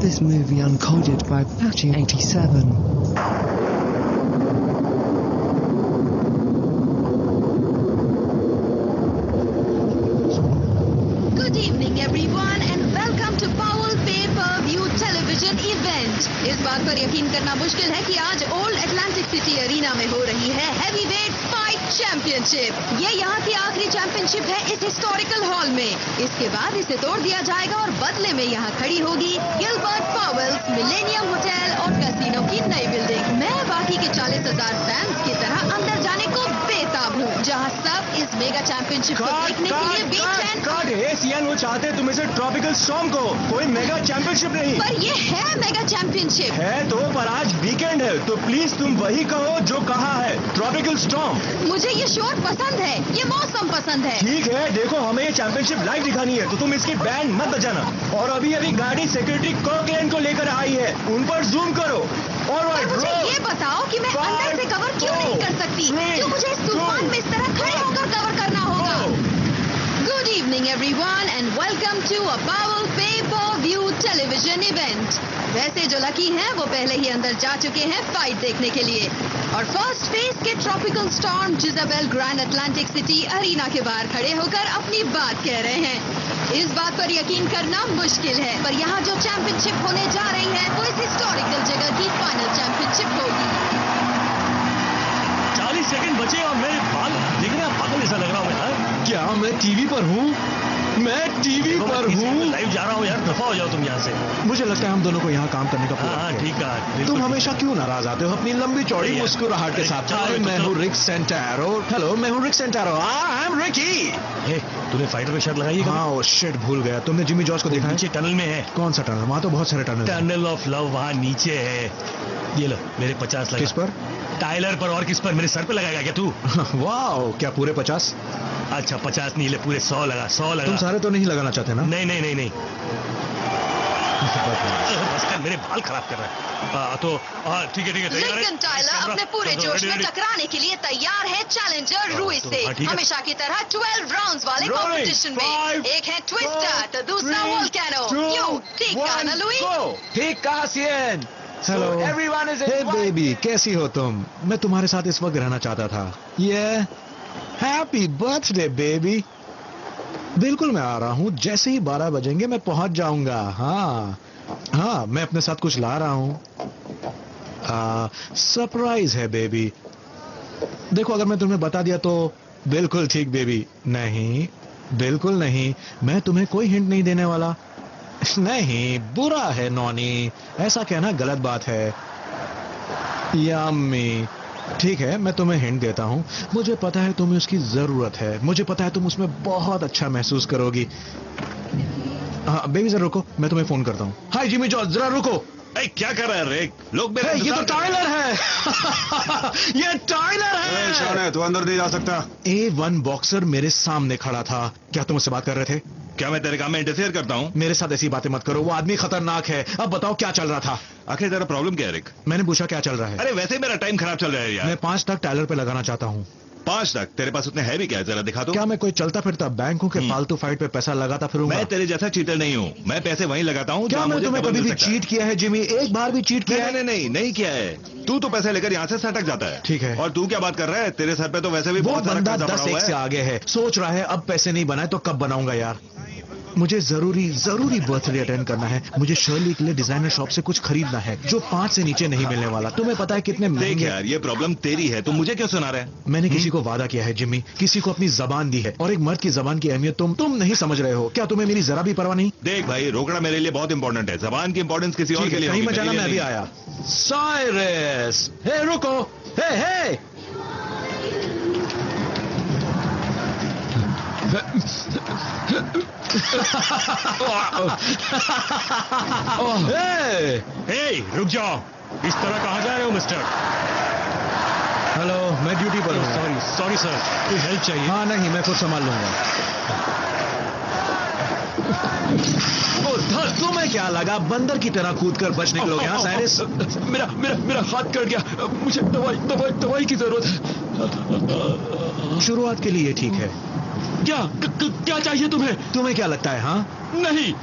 this movie uncoded by Patchy87. Good evening everyone and welcome to Powell Pay-Per-View Television Event. इस बात पर यकीन करना मुश्किल है कि आज ओल्ड एटलांटिक सिटी अरीना में हो रही है हैवीवेट फाइट चैंपियनशिप। ये यहाँ की आखिरी चैंपियनशिप है इस हिस्टोरिकल हॉल में। इसके बाद इसे तोड़ दिया जाएगा और बदले में यहाँ खड़ी होगी गिलबर्ट पावेल्स मिलेनियम होटल और कैसीनो की नई बिल्डिंग। मैं बाकी के 40,000 फैंस की तरह अंदर जाने को बेताब हूँ, जहाँ सब इस मेगा चैंपियनशिप को देखने के लिए बेचैन। वो चाहते तुम इसे ट्रॉपिकल स्टॉर्म को, कोई मेगा चैंपियनशिप नहीं। पर ये है मेगा चैंपियनशिप। है तो, पर आज वीकेंड है तो प्लीज तुम वही कहो जो कहा है, ट्रॉपिकल स्टॉर्म। मुझे ये शोर पसंद है, ये मौसम पसंद है। ठीक है, देखो हमें ये चैंपियनशिप लाइव दिखानी है तो तुम इसकी बैंड मत बजाना। और अभी गाड़ी सिक्योरिटी कॉकलैंड को लेकर आई है, उन पर जूम करो। और मुझे ये बताओ कि मैं अंदर से कवर क्यों नहीं कर सकती? क्यों मुझे इस तूफान में इस तरह खड़े होकर कवर करना होगा? Good evening everyone and welcome to a Powell Pay-Per-View Television Event. वैसे जो लकी हैं वो पहले ही अंदर जा चुके हैं फाइट देखने के लिए और फर्स्ट फेज के tropical storm Jezebel grand Atlantic city arena के बाहर खड़े होकर अपनी बात कह रहे हैं। इस बात पर यकीन करना मुश्किल है, पर यहाँ जो चैंपियनशिप होने जा रही है वो इस हिस्टोरिकल जगह की फाइनल चैंपियनशिप होगी। 40 सेकंड बचे और मेरे बाल देखने पागल ऐसा लग रहा हूँ यार। क्या मैं टीवी पर हूँ? मैं टीवी पर हूँ, लाइव जा रहा हूँ यार। दफा हो जाओ तुम यहाँ से। मुझे लगता है हम दोनों को यहाँ काम करने का हाँ ठीक है। तुम हमेशा क्यों नाराज आते हो अपनी लंबी चौड़ी मुस्कुराहट के साथ? मैं हूँ रिक सेंटारो। हेलो, मैं हूँ Rick Santoro. I am Ricky. तूने फाइटर पे शर्ट लगाई है? हाँ, वो शिट भूल गया। तुमने जिमी जॉर्ज को देखा है? नीचे टनल में है। कौन सा टनल? वहाँ तो बहुत सारे टनल। टनल ऑफ लव वहाँ नीचे है। ये लो मेरे 50 लगा। किस पर? टाइलर पर। और किस पर? मेरे सर पे लगाएगा क्या तू? वाह, क्या पूरे 50? अच्छा 50 नहीं, ले पूरे 100 लगा। 100 लगा। तुम सारे तो नहीं लगाना चाहते ना? नहीं नहीं नहीं नहीं। बस कर, मेरे बाल खराब कर रहा है। तो ठीक है तैयार है। लिंकन टाइलर अपने पूरे जोश में टकराने के लिए तैयार है चैलेंजर रुइस से। हमेशा की तरह 12 राउंड्स वाले कंपटीशन में। एक है ट्विस्टर तो दूसरा वोल्केनो। क्यों? ठीक कहा ना लुई? ठीक कहा सियन। Hello everyone is hey baby, कैसी हो तुम? मैं तुम्हारे साथ इस वक्त रहना चाहता था। ये हैप्पी बर्थडे बेबी। बिल्कुल मैं आ रहा हूँ, जैसे ही 12 बजेंगे मैं पहुंच जाऊंगा। हाँ, मैं अपने साथ कुछ ला रहा हूँ। सरप्राइज है बेबी। देखो, अगर मैं तुम्हें बता दिया तो बिल्कुल ठीक बेबी। नहीं, बिल्कुल नहीं, मैं तुम्हें कोई हिंट नहीं देने वाला। नहीं, बुरा है नॉनी, ऐसा कहना गलत बात है। यम्मी। ठीक है, मैं तुम्हें हिंट देता हूँ। मुझे पता है तुम्हें उसकी जरूरत है। मुझे पता है तुम उसमें बहुत अच्छा महसूस करोगी। हाँ बेबी, जरा रुको, मैं तुम्हें फोन करता हूँ। हाय जिमी जॉर्ज, जरा रुको। क्या कर रहा है रिक? लोग मेरे ये तो टाइलर है। ये टाइलर है। शान, तू अंदर नहीं जा सकता। A1 बॉक्सर मेरे सामने खड़ा था। क्या तुम उससे बात कर रहे थे? क्या मैं तेरे काम में इंटरफेयर करता हूँ? मेरे साथ ऐसी बातें मत करो, वो आदमी खतरनाक है। अब बताओ क्या चल रहा था? आखिर तेरा प्रॉब्लम क्या है रिक? मैंने पूछा क्या चल रहा है। अरे वैसे मेरा टाइम खराब चल रहा है यार। मैं 5 तक टाइलर पे लगाना चाहता हूँ। 5 तक? तेरे पास उतने है भी क्या? जरा दिखा दो। क्या मैं कोई चलता फिरता बैंक हूँ कि फालतू फाइट पे पैसा लगाता फिरूंगा? मैं तेरे जैसा चीटर नहीं हूँ। मैं पैसे वहीं लगाता हूँ। क्या मैं तुम्हें कभी भी चीट किया है जिमी? एक बार भी चीट किया है? नहीं किया है। तू तो पैसे लेकर यहाँ से सटक जाता है। ठीक है। और तू क्या बात कर रहा है? तेरे सर पे तो वैसे भी वो बहुत सारा बंदा कर्जा पड़ा 10 हुआ से है। आगे है। सोच रहा है अब पैसे नहीं बनाए तो कब बनाऊंगा यार। मुझे जरूरी बर्थडे अटेंड करना है। मुझे शर्ली के लिए डिजाइनर शॉप से कुछ खरीदना है जो 5 से नीचे नहीं मिलने वाला। तुम्हें पता है कितने देख महंगे? यार, ये प्रॉब्लम तेरी है, तुम मुझे क्यों सुना रहे? मैंने किसी को वादा किया है जिमी, किसी को अपनी जबान दी है, और एक मर्द की जबान की अहमियत तुम नहीं समझ रहे हो। क्या तुम्हें मेरी जरा भी परवाह नहीं? देख भाई, रोकड़ा मेरे लिए बहुत इंपॉर्टेंट है। जबान की इंपॉर्टेंस किसी और के लिए कहीं होगी, मैं जाना, मेरे मैं लिए अभी नहीं। आया। साइरस, हे रुको, हे रुक जाओ। इस तरह कहाँ जा रहे हो मिस्टर? हेलो, मैं ड्यूटी पर हूँ। सॉरी सर, कोई हेल्प चाहिए? हाँ नहीं, मैं खुद संभाल लूंगा। तुम्हें क्या लगा बंदर की तरह कूदकर बच निकलोगे? हाँ साइरस? मेरा हाथ कट गया। मुझे दवाई की जरूरत है। शुरुआत के लिए ठीक है। क्या चाहिए तुम्हें? तुम्हें क्या लगता है? हाँ नहीं,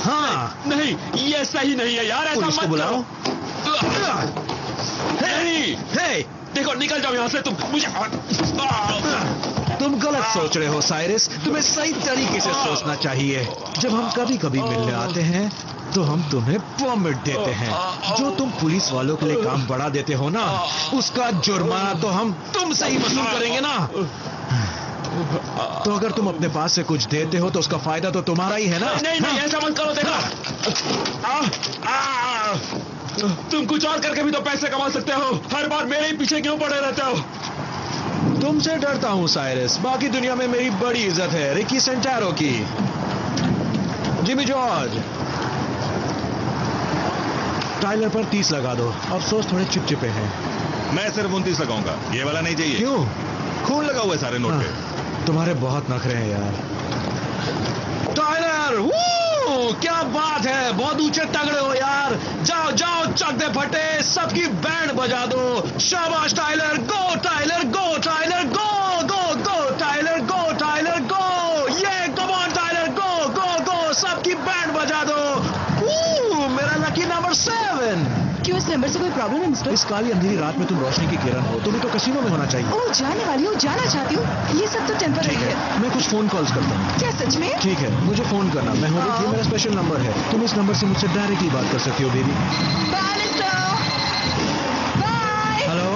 हाँ नहीं, ये सही नहीं है यार, ऐसा पुलिस को मत बुलाओ। करो। नहीं, हे, देखो निकल जाओ यहाँ से तुम। मुझे तुम गलत सोच रहे हो साइरस। तुम्हें सही तरीके से सोचना चाहिए। जब हम कभी कभी मिलने आते हैं तो हम तुम्हें परमिट देते हैं। जो तुम पुलिस वालों के लिए काम बढ़ा देते हो ना, उसका जुर्माना तो हम तुमसे ही वसूल करेंगे ना। तो अगर तुम अपने पास से कुछ देते हो तो उसका फायदा तो तुम्हारा ही है ना। नहीं नहीं, ऐसा मत करो। देखो, तुम कुछ और करके भी तो पैसे कमा सकते हो। हर बार मेरे ही पीछे क्यों पड़े रहते हो? तुमसे डरता हूँ साइरस। बाकी दुनिया में मेरी बड़ी इज्जत है, रिकी सेंटारो की। जिमी जॉर्ज, टाइलर पर 30 लगा दो। अफसोस थोड़े चिपचिपे हैं। मैं सिर्फ 29 लगाऊंगा, ये वाला नहीं चाहिए। क्यों? खून लगा हुआ है सारे नोट पे। तुम्हारे बहुत नखरे हैं यार। टाइलर, क्या बात है, बहुत ऊंचे तगड़े हो यार। जाओ जाओ, चकदे फटे, सबकी बैंड बजा दो। शाबाश टाइलर, गो टाइलर, गो टाइलर, गो गो गो टाइलर, गो टाइलर, गो। ये कम ऑन टाइलर, गो गो गो, सबकी बैंड बजा दो। मेरा लकी नंबर 7। क्यों, इस नंबर से कोई प्रॉब्लम है मिस्टर? इस काली अंधेरी रात में तुम रोशनी की किरण हो। तुम्हें तो कसीनो में होना चाहिए। ओह, जाने वाली हूँ, जाना चाहती हूँ। ये सब तो टेम्पररी ठीक है। है, मैं कुछ फोन कॉल्स करता हूँ। क्या सच में? ठीक है, मुझे फोन करना। मैं हूँ रिक, ये मेरा स्पेशल नंबर है। तुम इस नंबर से मुझसे डायरेक्टली बात कर सकती हो baby. Bye mister, bye. Hello.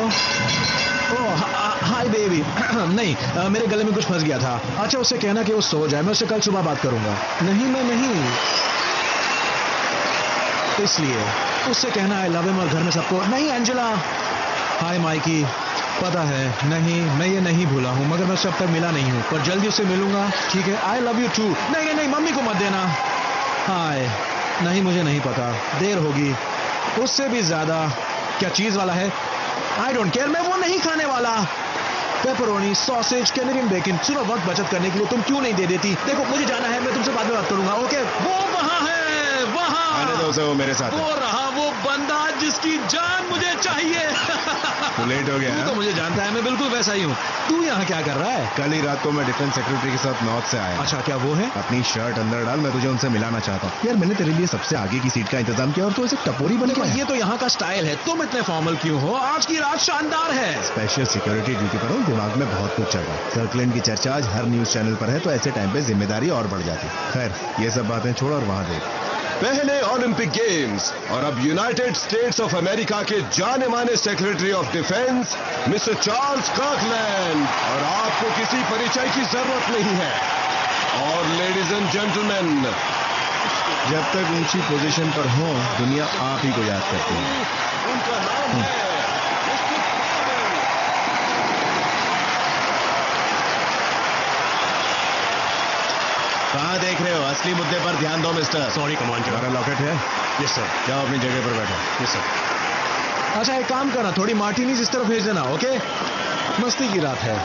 Oh hi baby. नहीं, मेरे गले में कुछ फंस गया था। अच्छा, उससे कहना कि वो सो जाए। मैं उससे कल सुबह बात करूंगा। नहीं, मैं नहीं, इसलिए उससे कहना आई लव हिम और घर में सबको। नहीं एंजेला। हाय माइकी, पता है नहीं, मैं ये नहीं भूला हूँ, मगर मैं उससे अब तक मिला नहीं हूँ, पर जल्दी उससे मिलूंगा। ठीक है, आई लव यू टू। नहीं नहीं नहीं, मम्मी को मत देना। हाय, नहीं मुझे नहीं पता, देर होगी। उससे भी ज्यादा क्या चीज वाला है? आई डोंट केयर, मैं वो नहीं खाने वाला। Pepperoni, sausage, Canadian bacon. सुनो, वक्त बचत करने के लिए तुम क्यों नहीं दे देती? देखो, मुझे जाना है, मैं तुमसे बाद में बात करूंगा। ओके, वो वहां है, वहां। आने दो उसे, वो मेरे साथ है। वो रहा वो बंदा जिसकी जान मुझे चाहिए। तू लेट हो गया। तू तो मुझे जानता है, मैं बिल्कुल वैसा ही हूँ। तू यहाँ क्या कर रहा है? कल ही रात को मैं डिफेंस सेक्रेटरी के साथ नॉर्थ से आया। अच्छा, क्या वो है? अपनी शर्ट अंदर डाल, मैं तुझे उनसे मिलाना चाहता हूँ। यार, मैंने तेरे लिए सबसे आगे की सीट का इंतजाम किया और तू ऐसे टपोरी बन देखो, गया। ये तो यहाँ का स्टाइल है। तुम इतने फॉर्मल क्यों हो? आज की रात शानदार है। स्पेशल सिक्योरिटी ड्यूटी पर हूँ, दिमाग में बहुत कुछ चल रहा है। सर्कलैंड की चर्चा आज हर न्यूज चैनल पर है, तो ऐसे टाइम पे जिम्मेदारी और बढ़ जाती है। खैर, ये सब बातें छोड़ और वहां देख। पहले ओलंपिक गेम्स और अब यूनाइटेड स्टेट्स ऑफ अमेरिका के जाने माने secretary of defence mister Charles कर्कलैंड। और आपको किसी परिचय की जरूरत नहीं है। और लेडीज एंड जेंटलमैन, जब तक ऊंची पोजीशन पर हो, दुनिया आप ही को याद करती है। उनका नाम है कहाँ देख रहे हो? असली मुद्दे पर ध्यान दो मिस्टर। Sorry commander. तुम्हारा लॉकेट है? Yes sir. जाओ अपनी जगह पर बैठो। Yes sir. अच्छा, एक काम करना, थोड़ी मार्टिनीज इस तरफ भेज देना। ओके, मस्ती की रात है।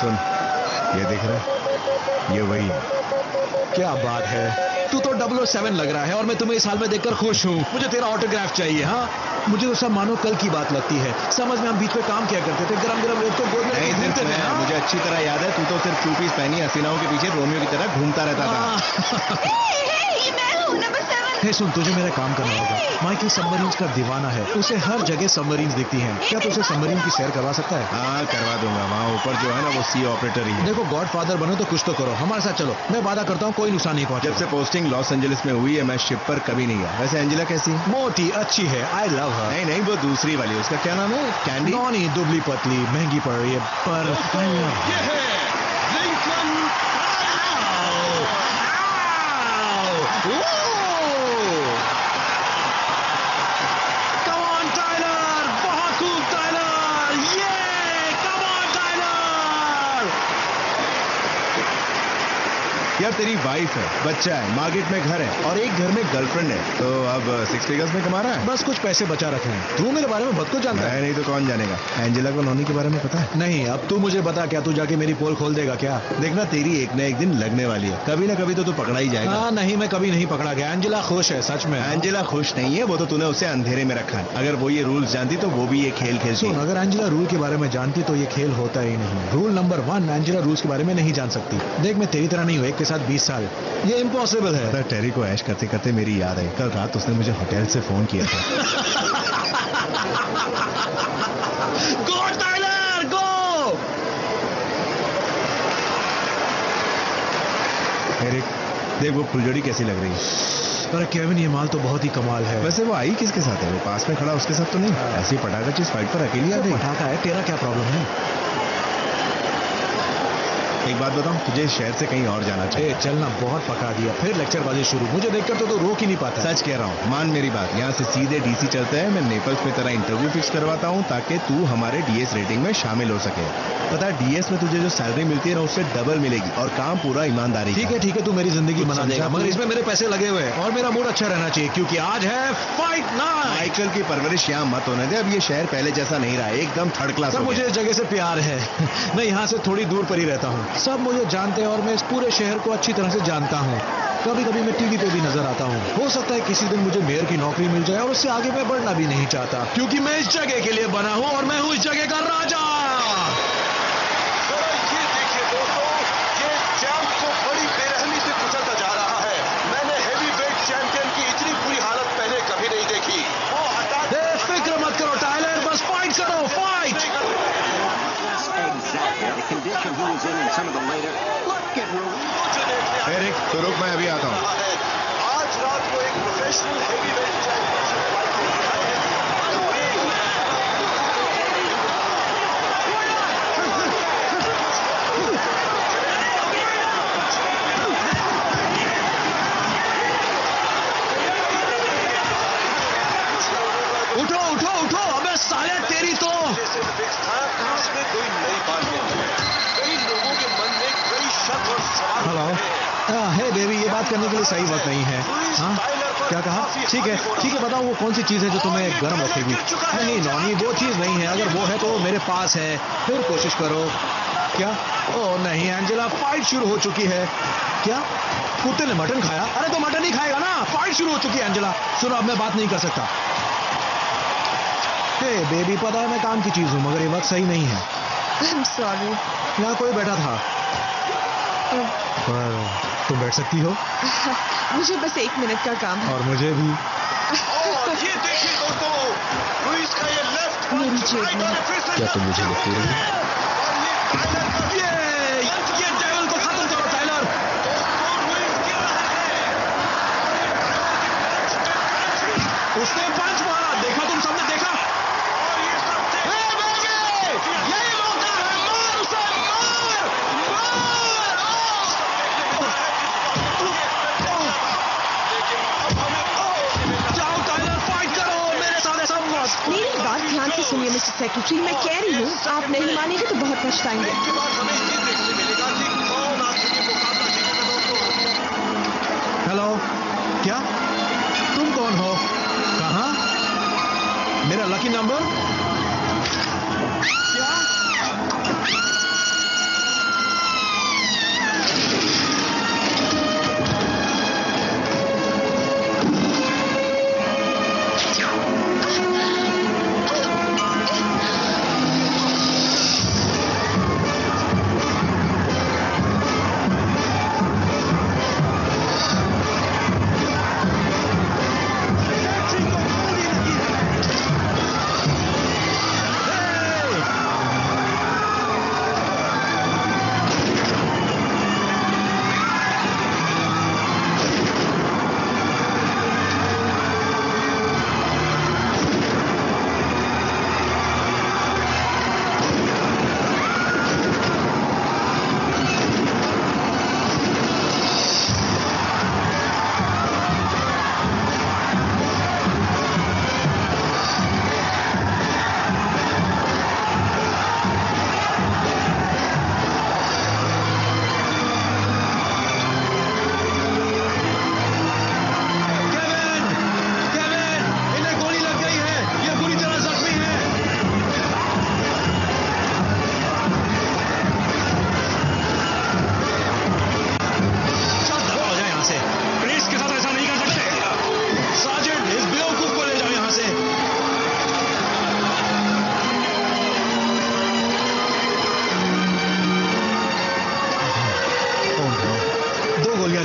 सुन, ये देख रहा है? ये वही है। क्या बात है, तू तो 007 लग रहा है और मैं तुम्हें इस हाल में देखकर खुश हूँ। मुझे तेरा ऑटोग्राफ चाहिए। हाँ, मुझे तो सब मानो कल की बात लगती है। समझ में हम बीच में काम किया करते थे, गरम गरम रेत को गोद में नहीं, घूमते थे। हाँ? मुझे अच्छी तरह याद है, तू तो सिर्फ टू पीस पहनी हसीनाओं के पीछे रोमियो की तरह घूमता रहता था। ये मैं हूँ, नंबर 7। हे सुन, तुझे मेरा काम करना होगा। माइकल सबमरीन्स का दीवाना है, उसे हर जगह सबमरीन्स दिखती हैं। क्या तू उसे सबमरीन की सैर करवा सकता है? हाँ, करवा दूंगा। वहाँ ऊपर जो है ना, वो सी ऑपरेटर ही है। देखो, गॉडफादर बनो तो कुछ तो करो, हमारे साथ चलो। मैं वादा करता हूँ कोई नुकसान नहीं पहुंचे। जब से पोस्टिंग लॉस एंजलिस में हुई है, मैं शिप पर कभी नहीं गया। वैसे एंजेला कैसी है? मोटी अच्छी है, आई लव हर। नहीं नहीं, वो दूसरी वाली, उसका क्या नाम है? कैंडी? नॉनी, दुबली पतली, महंगी पड़ रही है, पर I love her। ये है लिंकन। Come on, टाइलर, बहुत खूब टाइलर, ये come on, टाइलर। यार तेरी वाइफ है, बच्चा है, मार्केट में घर है और एक घर में गर्लफ्रेंड है, तो अब 6 फिगर्स में कमा रहा है। बस कुछ पैसे बचा रखे हैं। तू मेरे बारे में बहुत कुछ जानता है। नहीं तो कौन जानेगा। एंजेला कॉलोनी के बारे में पता है? नहीं, अब तू मुझे बता, क्या तू जाके मेरी पोल खोल देगा क्या? देखना तेरी एक न एक दिन लगने वाली है, कभी ना कभी तो तू पकड़ा ही जाएगा। हाँ नहीं, मैं कभी नहीं पकड़ा गया। एंजेला खुश है सच में। एंजेला खुश नहीं है, वो तो तूने उसे अंधेरे में रखा है। अगर वो ये रूल्स जानती तो वो भी ये खेल खेलती। सुन, अगर एंजेला रूल के बारे में जानती तो ये खेल होता ही नहीं। रूल नंबर 1, एंजेला रूल्स के बारे में नहीं जान सकती। देख, मैं तेरी तरह नहीं हूँ, एक के साथ 20 साल, ये इम्पॉसिबल है। टेरी को ऐश करते करते मेरी याद आई, कल रात उसने मुझे होटल से फोन किया था। गो टाइलर गो! एरिक, देख वो फुलझड़ी कैसी लग रही है। अरे केविन, ये माल तो बहुत ही कमाल है। वैसे वो आई किसके साथ है? वो पास में खड़ा उसके साथ तो नहीं? ऐसी पटाखा चीज फाइट पर अकेली आ गई। पटाखा है, तेरा क्या प्रॉब्लम है? एक बात बताऊं, तुझे शहर से कहीं और जाना चाहिए। चलना बहुत पका दिया, फिर लेक्चरबाजी शुरू। मुझे देखकर तो रोक ही नहीं पाता। सच कह रहा हूँ, मान मेरी बात, यहाँ से सीधे डीसी चलते हैं। मैं नेपल्स में तेरा इंटरव्यू फिक्स करवाता हूँ ताकि तू हमारे डीएस रेटिंग में शामिल हो सके। पता है, डीएस में तुझे जो सैलरी मिलती है ना, उससे डबल मिलेगी और काम पूरा ईमानदारी। ठीक है, तू मेरी जिंदगी बना देगा, मगर इसमें मेरे पैसे लगे हुए हैं और मेरा मूड अच्छा रहना चाहिए, क्योंकि आज है फाइट नाइट। माइकल की परवरिश यहाँ मत होने दे। अब ये शहर पहले जैसा नहीं रहा, एकदम थर्ड क्लास। मुझे इस जगह से प्यार है। मैं यहाँ से थोड़ी दूर पर ही रहता हूँ। सब मुझे जानते हैं और मैं इस पूरे शहर को अच्छी तरह से जानता हूँ। कभी कभी मैं टीवी पे भी नजर आता हूँ। हो सकता है किसी दिन मुझे मेयर की नौकरी मिल जाए और उससे आगे मैं बढ़ना भी नहीं चाहता, क्योंकि मैं इस जगह के लिए बना हूँ और मैं हूँ इस जगह का राजा। ये देखिए दोस्तों, ये चैंप को बड़ी बेरहमी से कुचलता जा रहा है। मैंने हेवीवेट चैंपियन की इतनी बुरी हालत पहले कभी नहीं देखी। वो हटा फिक्र मत करो टाइलर, बस फाइट करो, फाइट। एरिक, तो रुक, मैं अभी आता हूँ। आज रात को एक प्रोफेशनल हेवीवेट चैंपियनशिप उठो, अबे साले तेरी तो। इसमें कोई नई बात नहीं है। कई लोगों के मन में कई शक और सवाल। हेलो, हे बेबी, ये बात करने के लिए सही वक्त नहीं है। हाँ, क्या कहा? ठीक है, बताओ वो कौन सी चीज है जो तुम्हें गर्म रखेगी? नहीं नॉनी, वो चीज नहीं है। अगर वो है तो मेरे पास है, फिर कोशिश करो। क्या? ओह नहीं एंजेला, फाइट शुरू हो चुकी है। क्या? कुत्ते ने मटन खाया? अरे तो मटन ही खाएगा ना। फाइट शुरू हो चुकी है एंजेला। सुनो, अब मैं बात नहीं कर सकता। हे बेबी, पता है मैं काम की चीज हूँ, मगर ये वक्त सही नहीं है। I'm sorry. यहाँ कोई बैठा था। पर तुम बैठ सकती हो। मुझे बस 1 मिनट का काम है। और मुझे भी। और ये देखिए दोस्तों, लुइस का ये लेफ्ट मेरी जेब में। क्या तुम मुझे लगती रही? ये डेविल को खत्म करो टाइलर। उसने पंच मारा, देखा तुम सबने देखा? यही मौका है, मार उसे, जाओ टाइलर, फाइट करो मेरे साथ। ऐसा मत। मेरी बात ध्यान से सुनिए मिस्टर सेक्रेटरी, मैं कह रही हूँ आप नहीं मानेंगे तो बहुत पछताएंगे। हेलो, क्या? तुम कौन हो? कहाँ? मेरा लकी नंबर? क्या?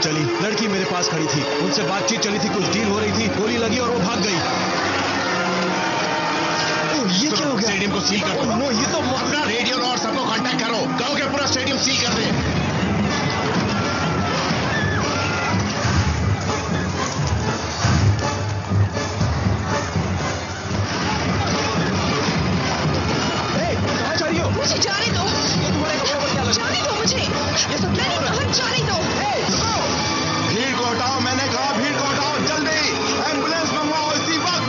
चली। लड़की मेरे पास खड़ी थी, उनसे बातचीत चली थी, कुछ डील हो रही थी, गोली लगी और वो भाग गई। ये क्या हो गया? स्टेडियम को सील कर दो। नो, ये तो अपना रेडियो और सबको कांटेक्ट करो, कहो कि पूरा स्टेडियम सील कर दे। मुझे जाने दो, जाने दो मुझे, मैंने कहा जाने दो। भीड़ को हटाओ, मैंने कहा भीड़ को हटाओ, जल्दी एम्बुलेंस मंगवाओ इसी वक्त।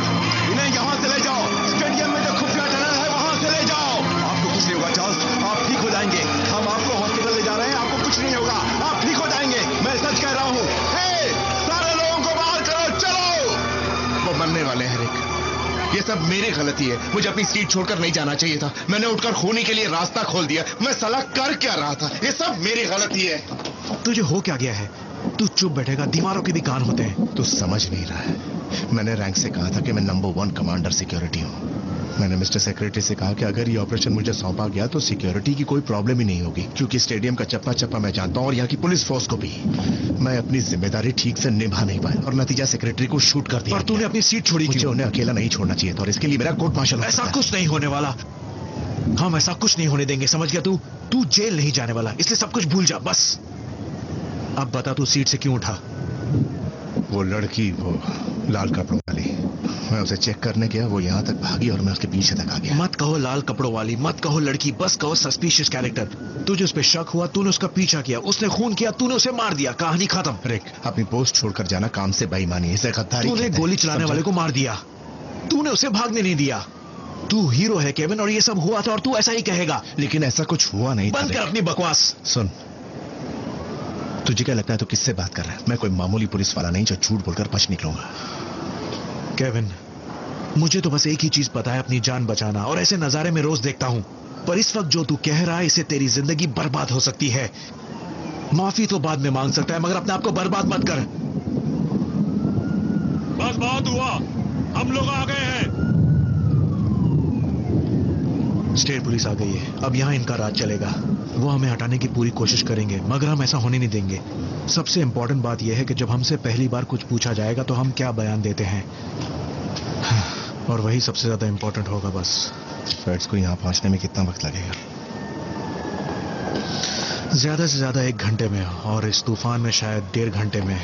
इन्हें यहाँ से ले जाओ, स्टेडियम में जो खुफिया टनल है वहां से ले जाओ। आपको कुछ नहीं होगा चार्ल्स, आप ठीक हो जाएंगे। हम आपको हॉस्पिटल ले जा रहे हैं, आपको कुछ नहीं होगा, आप ठीक हो जाएंगे, मैं सच कह रहा हूँ। सारे लोगों को बाहर करो, चलो। वो मरने वाले हैं रिक, ये सब मेरी गलती है। मुझे अपनी सीट छोड़कर नहीं जाना चाहिए था। मैंने उठकर खूनी के लिए रास्ता खोल दिया। मैं साला कर क्या रहा था? ये सब मेरी गलती है। तुझे हो क्या गया है? तू चुप बैठेगा, दीवारों के भी कान होते हैं। तू समझ नहीं रहा है। मैंने रैंक से कहा था कि मैं नंबर 1 कमांडर सिक्योरिटी हूँ। मैंने मिस्टर सेक्रेटरी से कहा कि अगर ये ऑपरेशन मुझे सौंपा गया तो सिक्योरिटी की कोई प्रॉब्लम ही नहीं होगी, क्योंकि स्टेडियम का चप्पा चप्पा मैं जानता हूँ और यहाँ की पुलिस फोर्स को भी। मैं अपनी जिम्मेदारी ठीक से निभा नहीं पाया और नतीजा सेक्रेटरी को शूट कर दिया। पर तूने अपनी सीट छोड़ी मुझे क्यों? उन्हें अकेला नहीं छोड़ना चाहिए था और इसके लिए मेरा कोर्ट मार्शल। ऐसा कुछ नहीं होने वाला, हम ऐसा कुछ नहीं होने देंगे, समझ गया? तू जेल नहीं जाने वाला, इसलिए सब कुछ भूल जा बस। अब बता, तू सीट से क्यों उठा? वो लड़की, वो लाल कपड़ों वाली, मैं उसे चेक करने गया, वो यहाँ तक भागी और मैं उसके पीछे तक आ गया। मत कहो लाल कपड़ों वाली, मत कहो लड़की, बस कहो सस्पिशियस कैरेक्टर। तुझे उस पे शक हुआ, तूने उसका पीछा किया, उसने खून किया, तूने उसे मार दिया, कहानी खत्म। रिक, अपनी पोस्ट छोड़कर जाना काम से बेईमानी है, इसे गद्दारी तूने कहते हैं। गोली चलाने वाले को मार दिया, तूने उसे भागने नहीं दिया। तू हीरो है केविन, और ये सब हुआ था और तू ऐसा ही कहेगा। लेकिन ऐसा कुछ हुआ नहीं। बंद कर अपनी बकवास। सुन, तुझे क्या लगता है तू किससे बात कर रहा है? मैं कोई मामूली पुलिस वाला नहीं जो झूठ बोलकर बच निकलूंगा। केविन, मुझे तो बस एक ही चीज पता है, अपनी जान बचाना, और ऐसे नजारे में रोज देखता हूं। पर इस वक्त जो तू कह रहा है, इससे तेरी जिंदगी बर्बाद हो सकती है। माफी तो बाद में मांग सकता है, मगर अपने आप को बर्बाद मत कर। बस बहुत हुआ, हम लोग आ गए हैं। स्टेट पुलिस आ गई है, अब यहां इनका राज चलेगा। वो हमें हटाने की पूरी कोशिश करेंगे, मगर हम ऐसा होने नहीं देंगे। सबसे इंपॉर्टेंट बात यह है कि जब हमसे पहली बार कुछ पूछा जाएगा तो हम क्या बयान देते हैं, और वही सबसे ज्यादा इंपॉर्टेंट होगा। बस फैट्स को यहाँ पहुंचने में कितना वक्त लगेगा? ज्यादा से ज्यादा 1 घंटे में, और इस तूफान में शायद 1.5 घंटे में।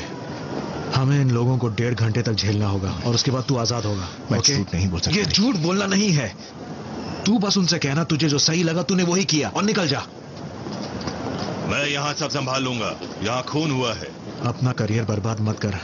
हमें इन लोगों को 1.5 घंटे तक झेलना होगा, और उसके बाद तू आजाद होगा। मैं ओके? झूठ नहीं बोल सकता। ये झूठ बोलना नहीं है। तू बस उनसे कहना तुझे जो सही लगा तूने वही किया, और निकल जा। मैं यहाँ सब संभाल लूंगा, यहाँ खून हुआ है। अपना करियर बर्बाद मत कर।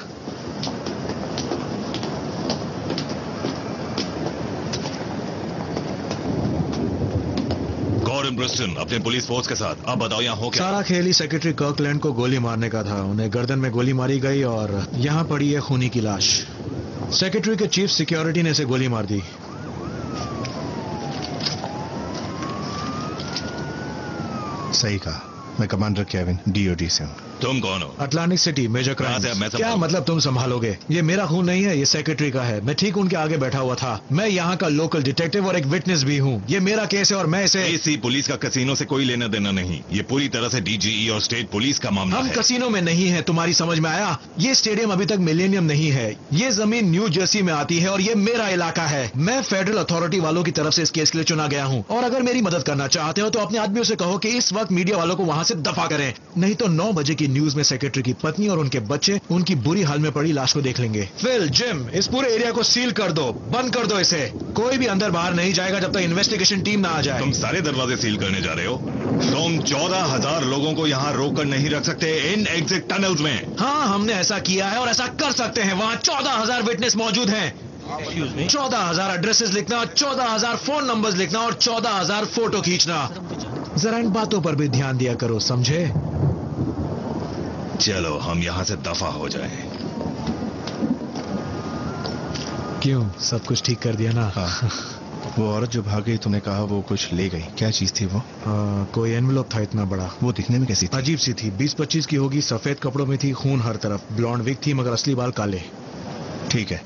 गॉर्डन ब्रिस्टन अपने पुलिस फोर्स के साथ, अब बताओ यहाँ हो क्या? सारा खेल ही सेक्रेटरी कर्कलैंड को गोली मारने का था। उन्हें गर्दन में गोली मारी गई और यहाँ पड़ी है खूनी की लाश। सेक्रेटरी के चीफ सिक्योरिटी ने इसे गोली मार दी। सही कहा। मैं कमांडर केविन, डीओडी से हूँ। तुम कौन हो? Atlantic City major crime. से अब मैं क्या संभालूंगा। मतलब तुम संभालोगे? ये मेरा खून नहीं है, ये सेक्रेटरी का है। मैं ठीक उनके आगे बैठा हुआ था। मैं यहाँ का लोकल डिटेक्टिव और एक विटनेस भी हूँ। ये मेरा केस है और मैं इसे। एसी पुलिस का कसीनो से कोई लेना देना नहीं, ये पूरी तरह से डीजीई और स्टेट पुलिस का मामला हम है। कसीनो में नहीं है, तुम्हारी समझ में आया? ये स्टेडियम अभी तक मिलेनियम नहीं है। ये जमीन न्यू जर्सी में आती है और ये मेरा इलाका है। मैं फेडरल अथॉरिटी वालों की तरफ से इस केस के लिए चुना गया हूँ, और अगर मेरी मदद करना चाहते हो तो अपने आदमियों से कहो कि इस वक्त मीडिया वालों को वहां से दफा करें, नहीं तो 9 बजे की न्यूज में सेक्रेटरी की पत्नी और उनके बच्चे उनकी बुरी हाल में पड़ी लाश को देख लेंगे। फिल, जिम, इस पूरे एरिया को सील कर दो, बंद कर दो इसे। कोई भी अंदर बाहर नहीं जाएगा जब तक इन्वेस्टिगेशन टीम ना आ जाए। तुम सारे दरवाजे सील करने जा रहे हो? तुम 14,000 लोगों को यहाँ रोककर नहीं रख सकते इन एग्जिट टनल्स में। हाँ, हमने ऐसा किया है और ऐसा कर सकते हैं। वहाँ 14,000 विटनेस मौजूद हैं। 14,000 एड्रेसेस लिखना, 14,000 फोन नंबर्स लिखना और 14,000 फोटो खींचना। जरा इन बातों पर भी ध्यान दिया करो, समझे? चलो हम यहाँ से दफा हो जाएं। क्यों, सब कुछ ठीक कर दिया ना? हाँ। वो औरत जो भाग गई, तुमने कहा वो कुछ ले गई, क्या चीज थी वो? कोई एनवेलप था इतना बड़ा। वो दिखने में कैसी थी? अजीब सी थी, 20-25 की होगी, सफेद कपड़ों में थी, खून हर तरफ, ब्लॉन्ड विग थी मगर असली बाल काले। ठीक है,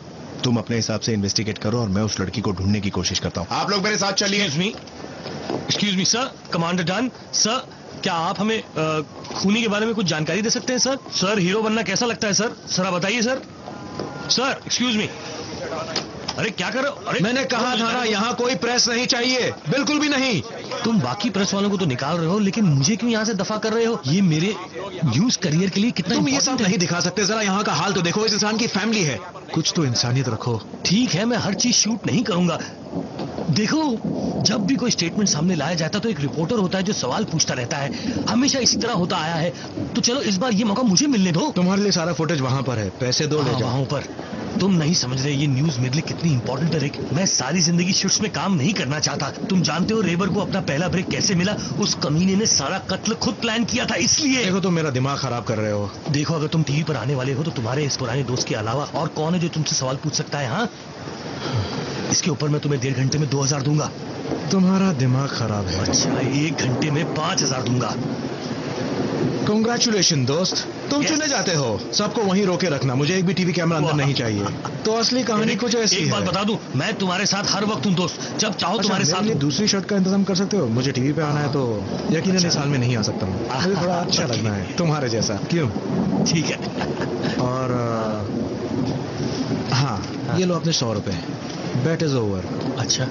तुम अपने हिसाब से इन्वेस्टिगेट करो और मैं उस लड़की को ढूंढने की कोशिश करता हूँ। आप लोग मेरे साथ चलिए। Excuse me, sir. Commander Dunn, sir. क्या आप हमें खूनी के बारे में कुछ जानकारी दे सकते हैं सर? सर, हीरो बनना कैसा लगता है सर? सर आप बताइए सर। Sir excuse me. अरे क्या कर रहे हो? अरे मैंने कहा था ना, यहाँ कोई प्रेस नहीं चाहिए, बिल्कुल भी नहीं। तुम बाकी प्रेस वालों को तो निकाल रहे हो, लेकिन मुझे क्यों यहाँ से दफा कर रहे हो? ये मेरे न्यूज करियर के लिए कितना तुम ये important सब नहीं दिखा सकते, जरा यहाँ का हाल तो देखो, इस इंसान की फैमिली है, कुछ तो इंसानियत रखो। ठीक है, मैं हर चीज शूट नहीं करूंगा। देखो, जब भी कोई स्टेटमेंट सामने लाया जाता है तो एक रिपोर्टर होता है जो सवाल पूछता रहता है, हमेशा इसी तरह होता आया है। तो चलो इस बार ये मौका मुझे मिलने दो। तुम्हारे लिए सारा फुटेज वहां पर है, पैसे दो ले जाओ। वहां पर तुम नहीं समझ रहे ये न्यूज मेरे लिए कितनी इंपॉर्टेंट है रिक। मैं सारी जिंदगी शिफ्ट्स में काम नहीं करना चाहता। तुम जानते हो रेबर को अपना पहला ब्रेक कैसे मिला? उस कमीने ने सारा कत्ल खुद प्लान किया था, इसलिए। देखो, तुम मेरा दिमाग खराब कर रहे हो। देखो, अगर तुम टीवी पर आने वाले हो तो तुम्हारे इस पुराने दोस्त के अलावा और कौन है जो तुमसे सवाल पूछ सकता है? हाँ, इसके ऊपर मैं तुम्हें 1.5 घंटे में 2000 दूंगा। तुम्हारा दिमाग खराब है। अच्छा, 1 घंटे में 5000 दूंगा। कांग्रेचुलेशन दोस्त, तुम Yes. चुने जाते हो। सबको वहीं रोके रखना, मुझे एक भी टीवी कैमरा अंदर नहीं चाहिए। तो असली कहानी कुछ ऐसी है। एक बात बता दूं, मैं तुम्हारे साथ हर वक्त हूँ दोस्त, जब चाहो अच्छा, तुम्हारे मेरे साथ लिए हूं। दूसरी शर्ट का इंतजाम कर सकते हो? मुझे टीवी पे आना है तो यकीनन इस साल में नहीं आ सकता हूँ। मुझे थोड़ा अच्छा लगना है, तुम्हारे जैसा। क्यों? ठीक है। और हाँ, ये लो अपने 100 रुपए। Bet is over. अच्छा,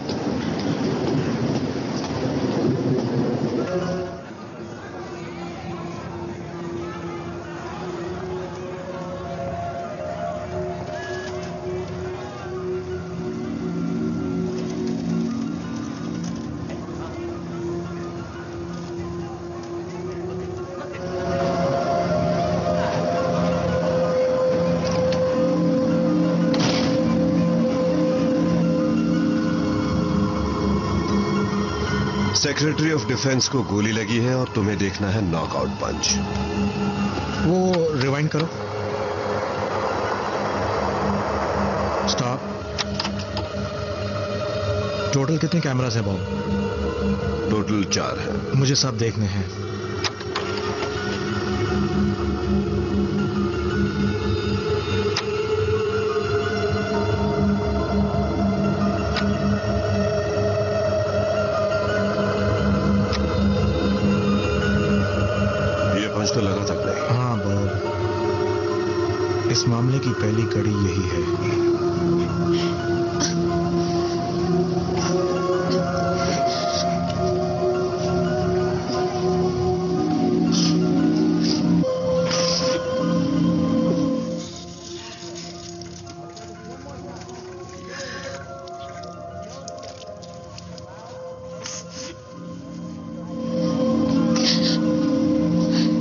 सेक्रेटरी ऑफ डिफेंस को गोली लगी है और तुम्हें देखना है नॉकआउट पंच। वो रिवाइंड करो। स्टॉप। टोटल कितने कैमरास हैं बॉब? टोटल 4 है। मुझे सब देखने हैं। ये पंच तो लगा सकते हैं। हाँ बॉब, इस मामले की पहली कड़ी यही है।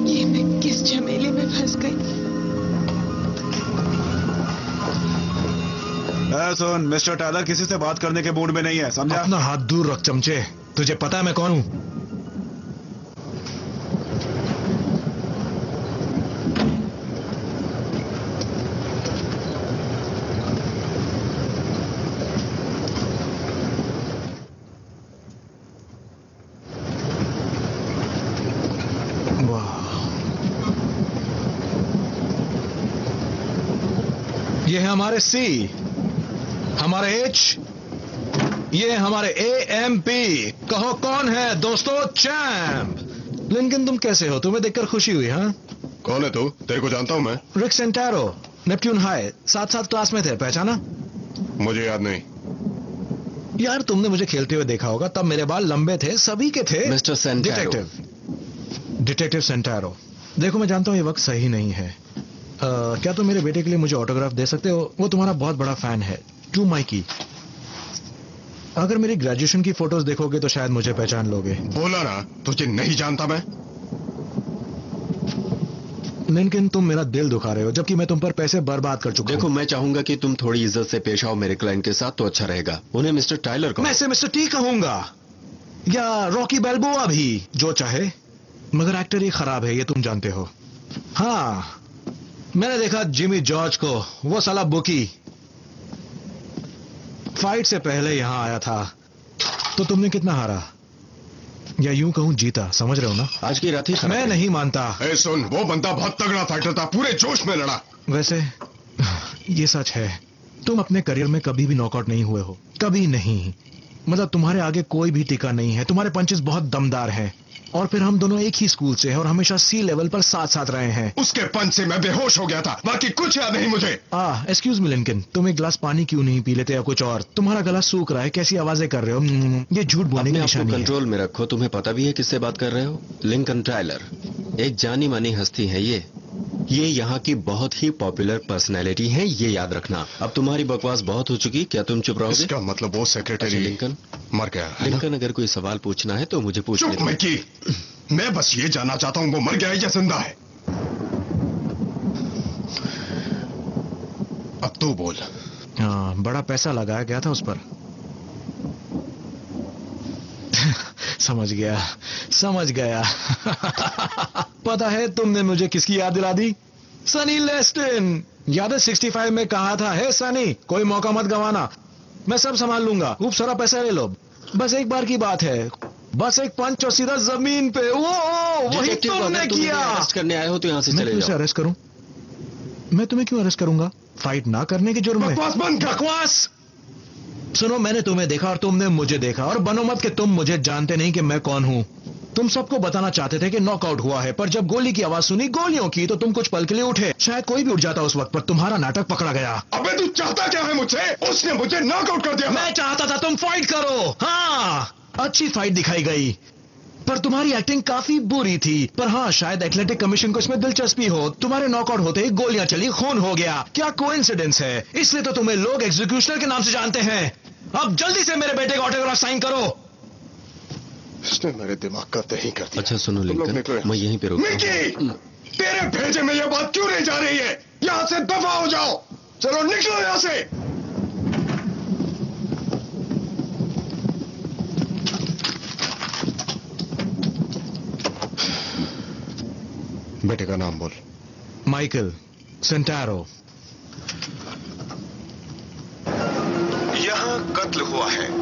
ये मैं किस झमेले में फंस गई? सुन, मिस्टर टायलर किसी से बात करने के मूड में नहीं है, समझा? अपना हाथ दूर रख चमचे। तुझे पता है मैं कौन हूं? वाह, ये है हमारे सी, हमारे एच, ये हमारे AMP। कहो कौन है दोस्तों? चैंप। लिंकन, तुम कैसे हो? तुम्हें देखकर खुशी हुई। हाँ, कौन है तू? तेरे को जानता हूं मैं। रिक सेंटारो, नेपट्यून हाई, साथ क्लास में थे, पहचाना? मुझे याद नहीं। यार, तुमने मुझे खेलते हुए देखा होगा, तब मेरे बाल लंबे थे, सभी के थे। मिस्टर सेंटारो। डिटेक्टिव सेंटारो। देखो, मैं जानता हूँ ये वक्त सही नहीं है। क्या तुम मेरे बेटे के लिए मुझे ऑटोग्राफ दे सकते हो? वो तुम्हारा बहुत बड़ा फैन है, टू माइकी। अगर मेरी ग्रेजुएशन की फोटोज देखोगे तो शायद मुझे पहचान लोगे। बोला ना, तुझे नहीं जानता मैं। लिंकन, तुम मेरा दिल दुखा रहे हो, जबकि मैं तुम पर पैसे बर्बाद कर चुका देखो, हूं। मैं चाहूंगा कि तुम थोड़ी इज्जत से पेश आओ मेरे क्लाइंट के साथ, तो अच्छा रहेगा। उन्हें मिस्टर टायलर को। मैं इसे मिस्टर टी कहूंगा, या रॉकी बैल्बोआ भी, जो चाहे, मगर एक्टर ये खराब है, ये तुम जानते हो। हाँ, मैंने देखा जिमी जॉर्ज को, वो साला बुकी फाइट से पहले यहां आया था। तो तुमने कितना हारा, या यूं कहूं जीता, समझ रहे हो ना? आज की रात ही खराब मैं है। नहीं मानता। ए सुन, वो बंदा बहुत तगड़ा फाइटर था, पूरे जोश में लड़ा। वैसे ये सच है, तुम अपने करियर में कभी भी नॉकआउट नहीं हुए हो, कभी नहीं। मतलब तुम्हारे आगे कोई भी टिका नहीं है, तुम्हारे पंचेस बहुत दमदार हैं। और फिर हम दोनों एक ही स्कूल से हैं और हमेशा सी लेवल पर साथ साथ रहे हैं। उसके पंच से मैं बेहोश हो गया था, बाकी कुछ याद नहीं मुझे। एक्सक्यूज मी लिंकन, तुम एक गिलास पानी क्यों नहीं पी लेते या कुछ और? तुम्हारा गला सूख रहा है, कैसी आवाजें कर रहे हो? ये झूठ बोलने की निशानी है। कंट्रोल में रखो। तुम्हें पता भी है किससे बात कर रहे हो? लिंकन टायलर, एक जानी मानी हस्ती है ये यहाँ की बहुत ही पॉपुलर पर्सनैलिटी है, ये याद रखना। अब तुम्हारी बकवास बहुत हो चुकी, क्या तुम चुप रहोगे? इसका मतलब वो सेक्रेटरी लिंकन मर गया है? लिंकन, अगर कोई सवाल पूछना है तो मुझे पूछ चुप मैकी, मैं बस ये जानना चाहता हूँ वो मर गया है या जिंदा है। अब तू बोल। हाँ, बड़ा पैसा लगाया गया था उस पर। समझ गया। पता है तुमने मुझे किसकी याद दिला दी? सनी लेस्टन। याद है 65 में कहा था, हे सनी, कोई मौका मत गंवाना, मैं सब संभाल लूंगा, खूब सारा पैसा ले लो, बस एक बार की बात है, बस एक पंच और सीधा जमीन पे। वो वही तुमने किया। अरेस्ट करने आए हो तो यहाँ से मैं चले तुम्हें जाओ। अरेस्ट करूं? मैं तुम्हें क्यों अरेस्ट करूंगा? फाइट ना करने के जुर्म में। बकवास बंद कर। बकवास! सुनो, मैंने तुम्हें देखा और तुमने मुझे देखा, और बनो मत कि तुम मुझे जानते नहीं कि मैं कौन हूं। तुम सबको बताना चाहते थे कि नॉकआउट हुआ है, पर जब गोली की आवाज सुनी, गोलियों की, तो तुम कुछ पल के लिए उठे। शायद कोई भी उठ जाता उस वक्त, पर तुम्हारा नाटक पकड़ा गया। अबे तू चाहता क्या है मुझसे? उसने मुझे नॉकआउट कर दिया। मैं चाहता था तुम फाइट करो। हाँ, अच्छी फाइट दिखाई गई, पर तुम्हारी एक्टिंग काफी बुरी थी। पर हाँ, शायद एथलेटिक कमीशन को इसमें दिलचस्पी हो। तुम्हारे नॉकआउट होते ही गोलियां चली, खून हो गया। क्या कोइंसिडेंस है? इसलिए तो तुम्हें लोग एग्जीक्यूशनर के नाम से जानते हैं। अब जल्दी से मेरे बेटे का ऑटोग्राफ साइन करो। इसने मेरे दिमाग का दही कर दिया। अच्छा सुनो लिंकन, मैं यहीं पे रुकता हूं। तेरे भेजे में यह बात क्यों नहीं जा रही है? यहाँ से दफा हो जाओ, चलो निकलो यहाँ से। बेटे का नाम बोल। माइकल सेंटारो। यहाँ कत्ल हुआ है।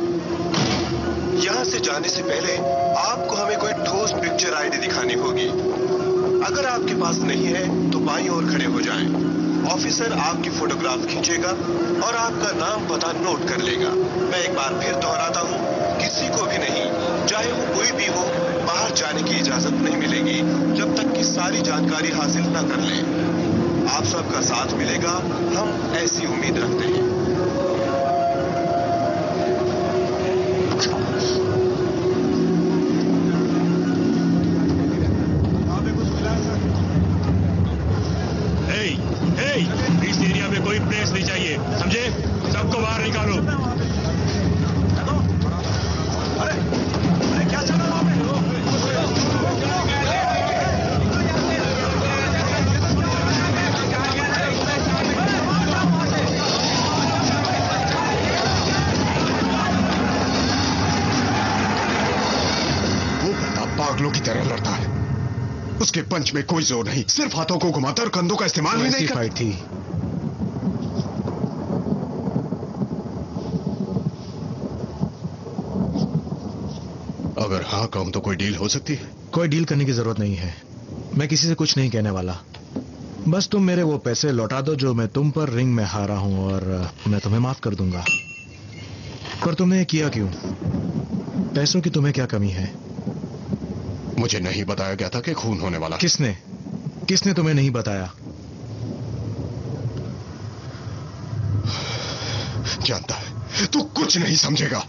यहाँ से जाने से पहले आपको हमें कोई ठोस पिक्चर आईडी दिखानी होगी। अगर आपके पास नहीं है तो बाईं ओर खड़े हो जाएं। ऑफिसर आपकी फोटोग्राफ खींचेगा और आपका नाम पता नोट कर लेगा। मैं एक बार फिर दोहराता हूँ, किसी को भी नहीं, चाहे वो कोई भी हो, बाहर जाने की इजाजत नहीं मिलेगी जब तक कि सारी जानकारी हासिल न कर लें। आप सबका साथ मिलेगा, हम ऐसी उम्मीद रखते हैं। इस एरिया में कोई प्रेस नहीं चाहिए, समझे? सबको बाहर निकालो। अरे क्या चल रहा है? वो बंदा पागलों की तरह लड़ता है। उसके पंच में कोई जोर नहीं, सिर्फ हाथों को घुमाता और कंधों का इस्तेमाल भी नहीं करता। फाइट थी। अगर हाँ कहूं तो कोई डील हो सकती है? कोई डील करने की जरूरत नहीं है। मैं किसी से कुछ नहीं कहने वाला। बस तुम मेरे वो पैसे लौटा दो जो मैं तुम पर रिंग में हारा हूं, और मैं तुम्हें माफ कर दूंगा। पर तुमने ये किया क्यों? पैसों की तुम्हें क्या कमी है? मुझे नहीं बताया गया था कि खून होने वाला। किसने तुम्हें नहीं बताया? जानता है तू कुछ नहीं समझेगा।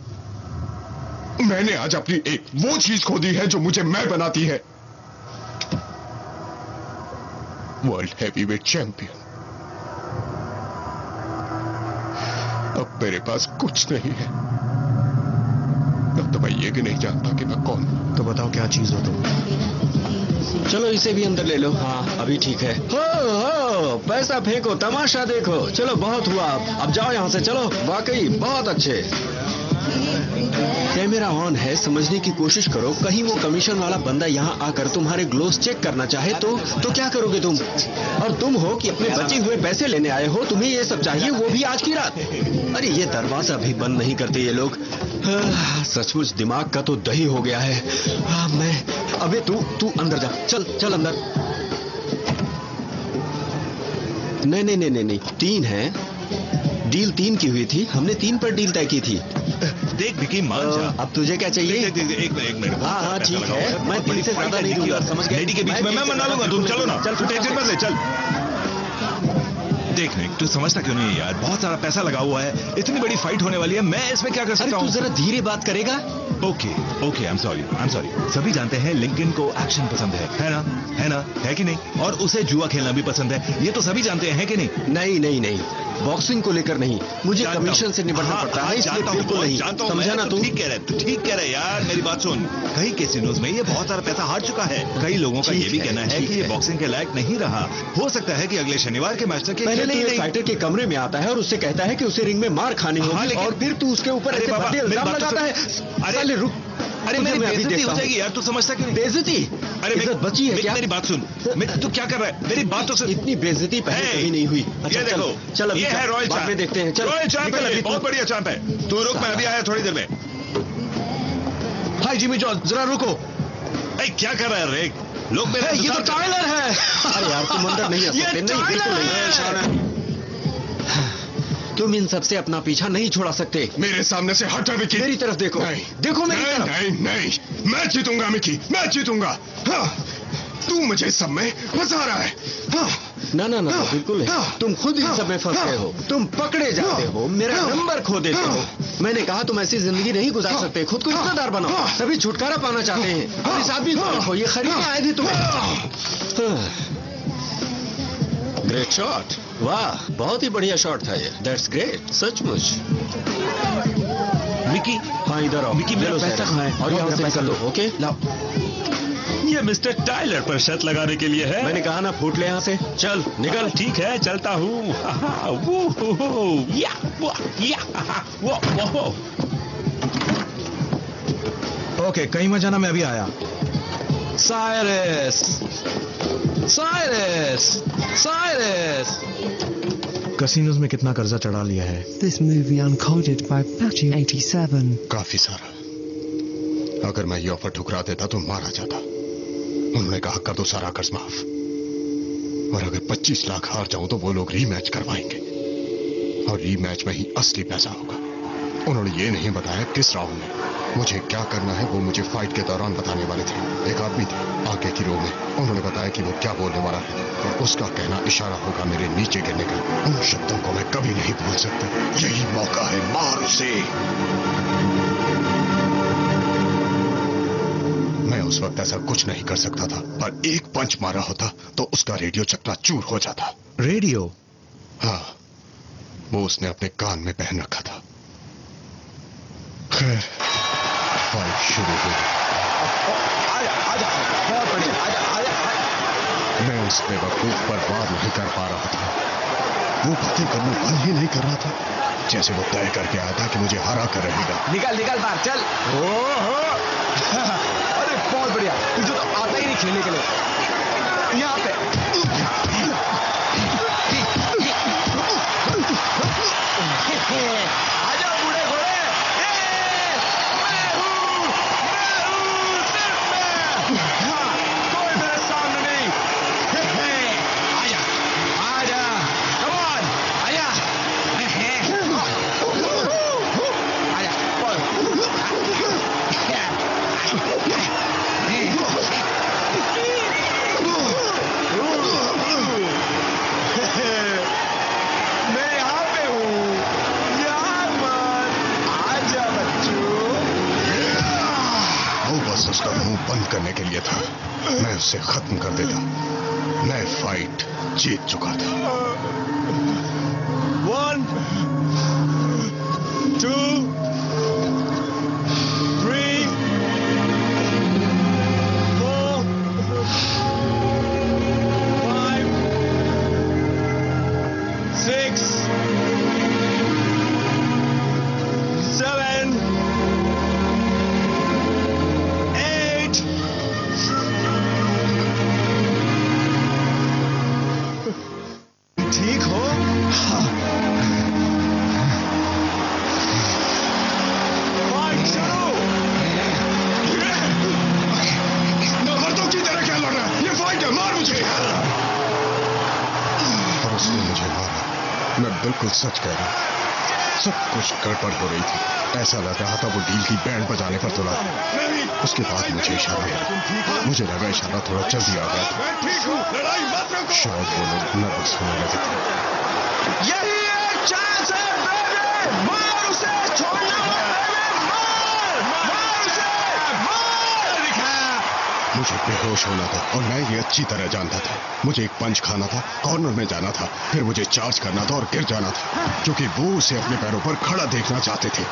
मैंने आज अपनी एक वो चीज खो दी है जो मुझे मैं बनाती है, वर्ल्ड हैवीवेट चैंपियन। अब मेरे पास कुछ नहीं है। अब तो मैं ये भी नहीं जानता कि मैं कौन हूं। तो बताओ क्या चीज हो तुम? चलो इसे भी अंदर ले लो। हाँ अभी ठीक है। हो पैसा फेंको, तमाशा देखो। चलो बहुत हुआ, अब जाओ यहाँ से। चलो, वाकई बहुत अच्छे। कैमरा ऑन है, समझने की कोशिश करो। कहीं वो कमीशन वाला बंदा यहाँ आकर तुम्हारे ग्लोव्स चेक करना चाहे तो क्या करोगे तुम? और तुम हो कि अपने बचे हुए पैसे लेने आए हो, तुम्हें ये सब चाहिए, वो भी आज की रात। अरे ये दरवाजा भी बंद नहीं करते ये लोग। सचमुच दिमाग का तो दही हो गया है। अबे तू अंदर जा। चल अंदर। नहीं, 3 है। डील 3 की हुई थी, हमने 3 पर डील तय की थी। देख विकी, मान जा। अब तुझे क्या चाहिए? एक मिनट। हाँ ठीक है, मैं 3 से ज्यादा नहीं दूंगा, समझ गया? लेडी के बीच में मैं मना लूंगा, तुम चलो ना। चल, तू टेंशन मत ले, चल। देख निक, तू समझता क्यों नहीं है यार? बहुत सारा पैसा लगा हुआ है, इतनी बड़ी फाइट होने वाली है, मैं इसमें क्या कर सकता हूँ? तू जरा धीरे बात करेगा? Okay, I am sorry. सभी जानते हैं लिंकन को एक्शन पसंद है ना, है कि नहीं? और उसे जुआ खेलना भी पसंद है, ये तो सभी जानते हैं कि नहीं? नहीं, बॉक्सिंग को लेकर नहीं, मुझे कमीशन से निपटना पड़ता है, इसलिए बिल्कुल नहीं। समझा ना तू? ठीक कह रहे यार, मेरी बात सुन। कई कैसीनोज में ये बहुत सारा पैसा हार चुका है। कई लोगों का ये भी कहना है कि ये बॉक्सिंग के लायक नहीं रहा। हो सकता है कि अगले शनिवार के मैच तक पहले फाइटर के कमरे में आता है और उससे कहता है कि उसे रिंग में मार खानी होगी, और फिर तू उसके ऊपर ऐसे भद्दे इल्जाम लगाता है। अरे रुक, अरे मेरी बेइज्जती हो जाएगी यार, तू समझता क्यों नहीं? बेइज्जती? अरे इज्जत बची है क्या? मेरी बात सुन, तू क्या कर रहा है? मेरी बात तो सुन। इतनी बेइज्जती पहले कभी नहीं हुई। अच्छा चल अभी ये है रॉयल बाद में देखते हैं। चल रॉयल चैंप है, बहुत बढ़िया चैंप है। तू रुक, मैं अभी आया थोड़ी देर में। हाय जिमी जॉन, जरा रुको। क्या कर रहा है रेक? लोग मेरे ये तो टाइलर है। अरे यार तुम अंदर नहीं आ सकते। नहीं, बिल्कुल नहीं। तुम इन सबसे अपना पीछा नहीं छोड़ा सकते। मेरे सामने से हट विकी। मेरी तरफ देखो। देखो मेरी तरफ। नहीं, मैं जीतूंगा मिकी, मैं जीतूंगा। हाँ, तू मुझे सब में फंसा रहा है। हाँ, ना बिल्कुल नहीं। तुम खुद इन सब में फंस गए हो। तुम पकड़े जाते हो, मेरा नंबर खो देते हो। मैंने कहा तुम ऐसी जिंदगी नहीं गुजार सकते, खुद को इज्जतदार बनाओ। सभी छुटकारा पाना चाहते हैं। और इस आदमी को देखो, ये खरीदने आए थे तुम्हें। ग्रेट शॉट, वाह, बहुत ही बढ़िया शॉट था ये। दैट्स ग्रेट, सचमुच। विकी, हाँ इधर आओ। विकी, मेरा पैसा कहाँ है? और यहाँ से निकल लो, ओके? लाओ। ये मिस्टर टाइलर पर शर्त लगाने के लिए है। मैंने कहा ना, फूट ले यहाँ से। चल निकल। ठीक है, चलता हूँ। ओके, कहीं मत जाना, मैं अभी आया। साइरस! कसिनोज में कितना कर्जा चढ़ा लिया है? This movie uncoded by Apache 87. काफी सारा। अगर मैं ये ऑफर ठुकरा देता तो मारा जाता। उन्होंने कहा कर दो सारा कर्ज माफ, और अगर 25 लाख हार जाऊं तो वो लोग रीमैच करवाएंगे, और रीमैच में ही असली पैसा होगा। उन्होंने ये नहीं बताया किस राउंड में। मुझे क्या करना है वो मुझे फाइट के दौरान बताने वाले थे। एक आदमी थे आगे की रो में, उन्होंने बताया कि वो क्या बोलने वाला है, और उसका कहना इशारा होगा मेरे नीचे गिरने का। उन शब्दों को मैं कभी नहीं भूल सकता। यही मौका है, मार उसे। मैं उस वक्त ऐसा कुछ नहीं कर सकता था, पर एक पंच मारा होता तो उसका रेडियो चकनाचूर हो जाता। रेडियो? हाँ, वो उसने अपने कान में पहन रखा था। खैर, फाइट शुरू हो गई। मैं उस बेवकूफ पर वार नहीं कर पा रहा था। वो बातें करना बंद ही नहीं कर रहा था, जैसे वो तय करके आया था कि मुझे हरा कर रहेगा। निकल बाहर, चल। अरे बहुत बढ़िया, तुझे तो आता ही नहीं खेलने के लिए। यहाँ पे आजा बूढ़े घोड़े। कोई मेरे सामने नहीं। आजा, come on, आजा। मैं यहाँ पे हूँ, यहाँ मत, आजा बच्चों। वो बस उसका मुंह बंद करने के लिए था, मैं उसे खत्म कर देता। मैं फाइट जीत चुका था। 1, 2, 3, 4, 5, 6, 7, 8. ठीक हो? फाइट शुरू। मर्दों की तरह क्या लड़ रहा है? ये फाइट है, मार मुझे। और उसने मुझे मारा। मैं बिल्कुल सच कह रहा हूं। सब कुछ गड़बड़ हो रही थी। ऐसा लग रहा था वो डील की बैंड बजाने पर तुला। उसके बाद मुझे इशारा मिला। मुझे लगा इशारा थोड़ा जल्दी आ गया था। शायद वो लोग नर्वस होने लगे थे। यही एक चांस है बेबी, मार उसे, छोड़ना मत बेबी, मार उसे, मार। मुझे बेहोश होना था और मैं ये अच्छी तरह जानता था। मुझे एक पंच खाना था, कॉर्नर में जाना था, फिर मुझे चार्ज करना था और गिर जाना था, क्योंकि वो उसे अपने पैरों पर खड़ा देखना चाहते थे।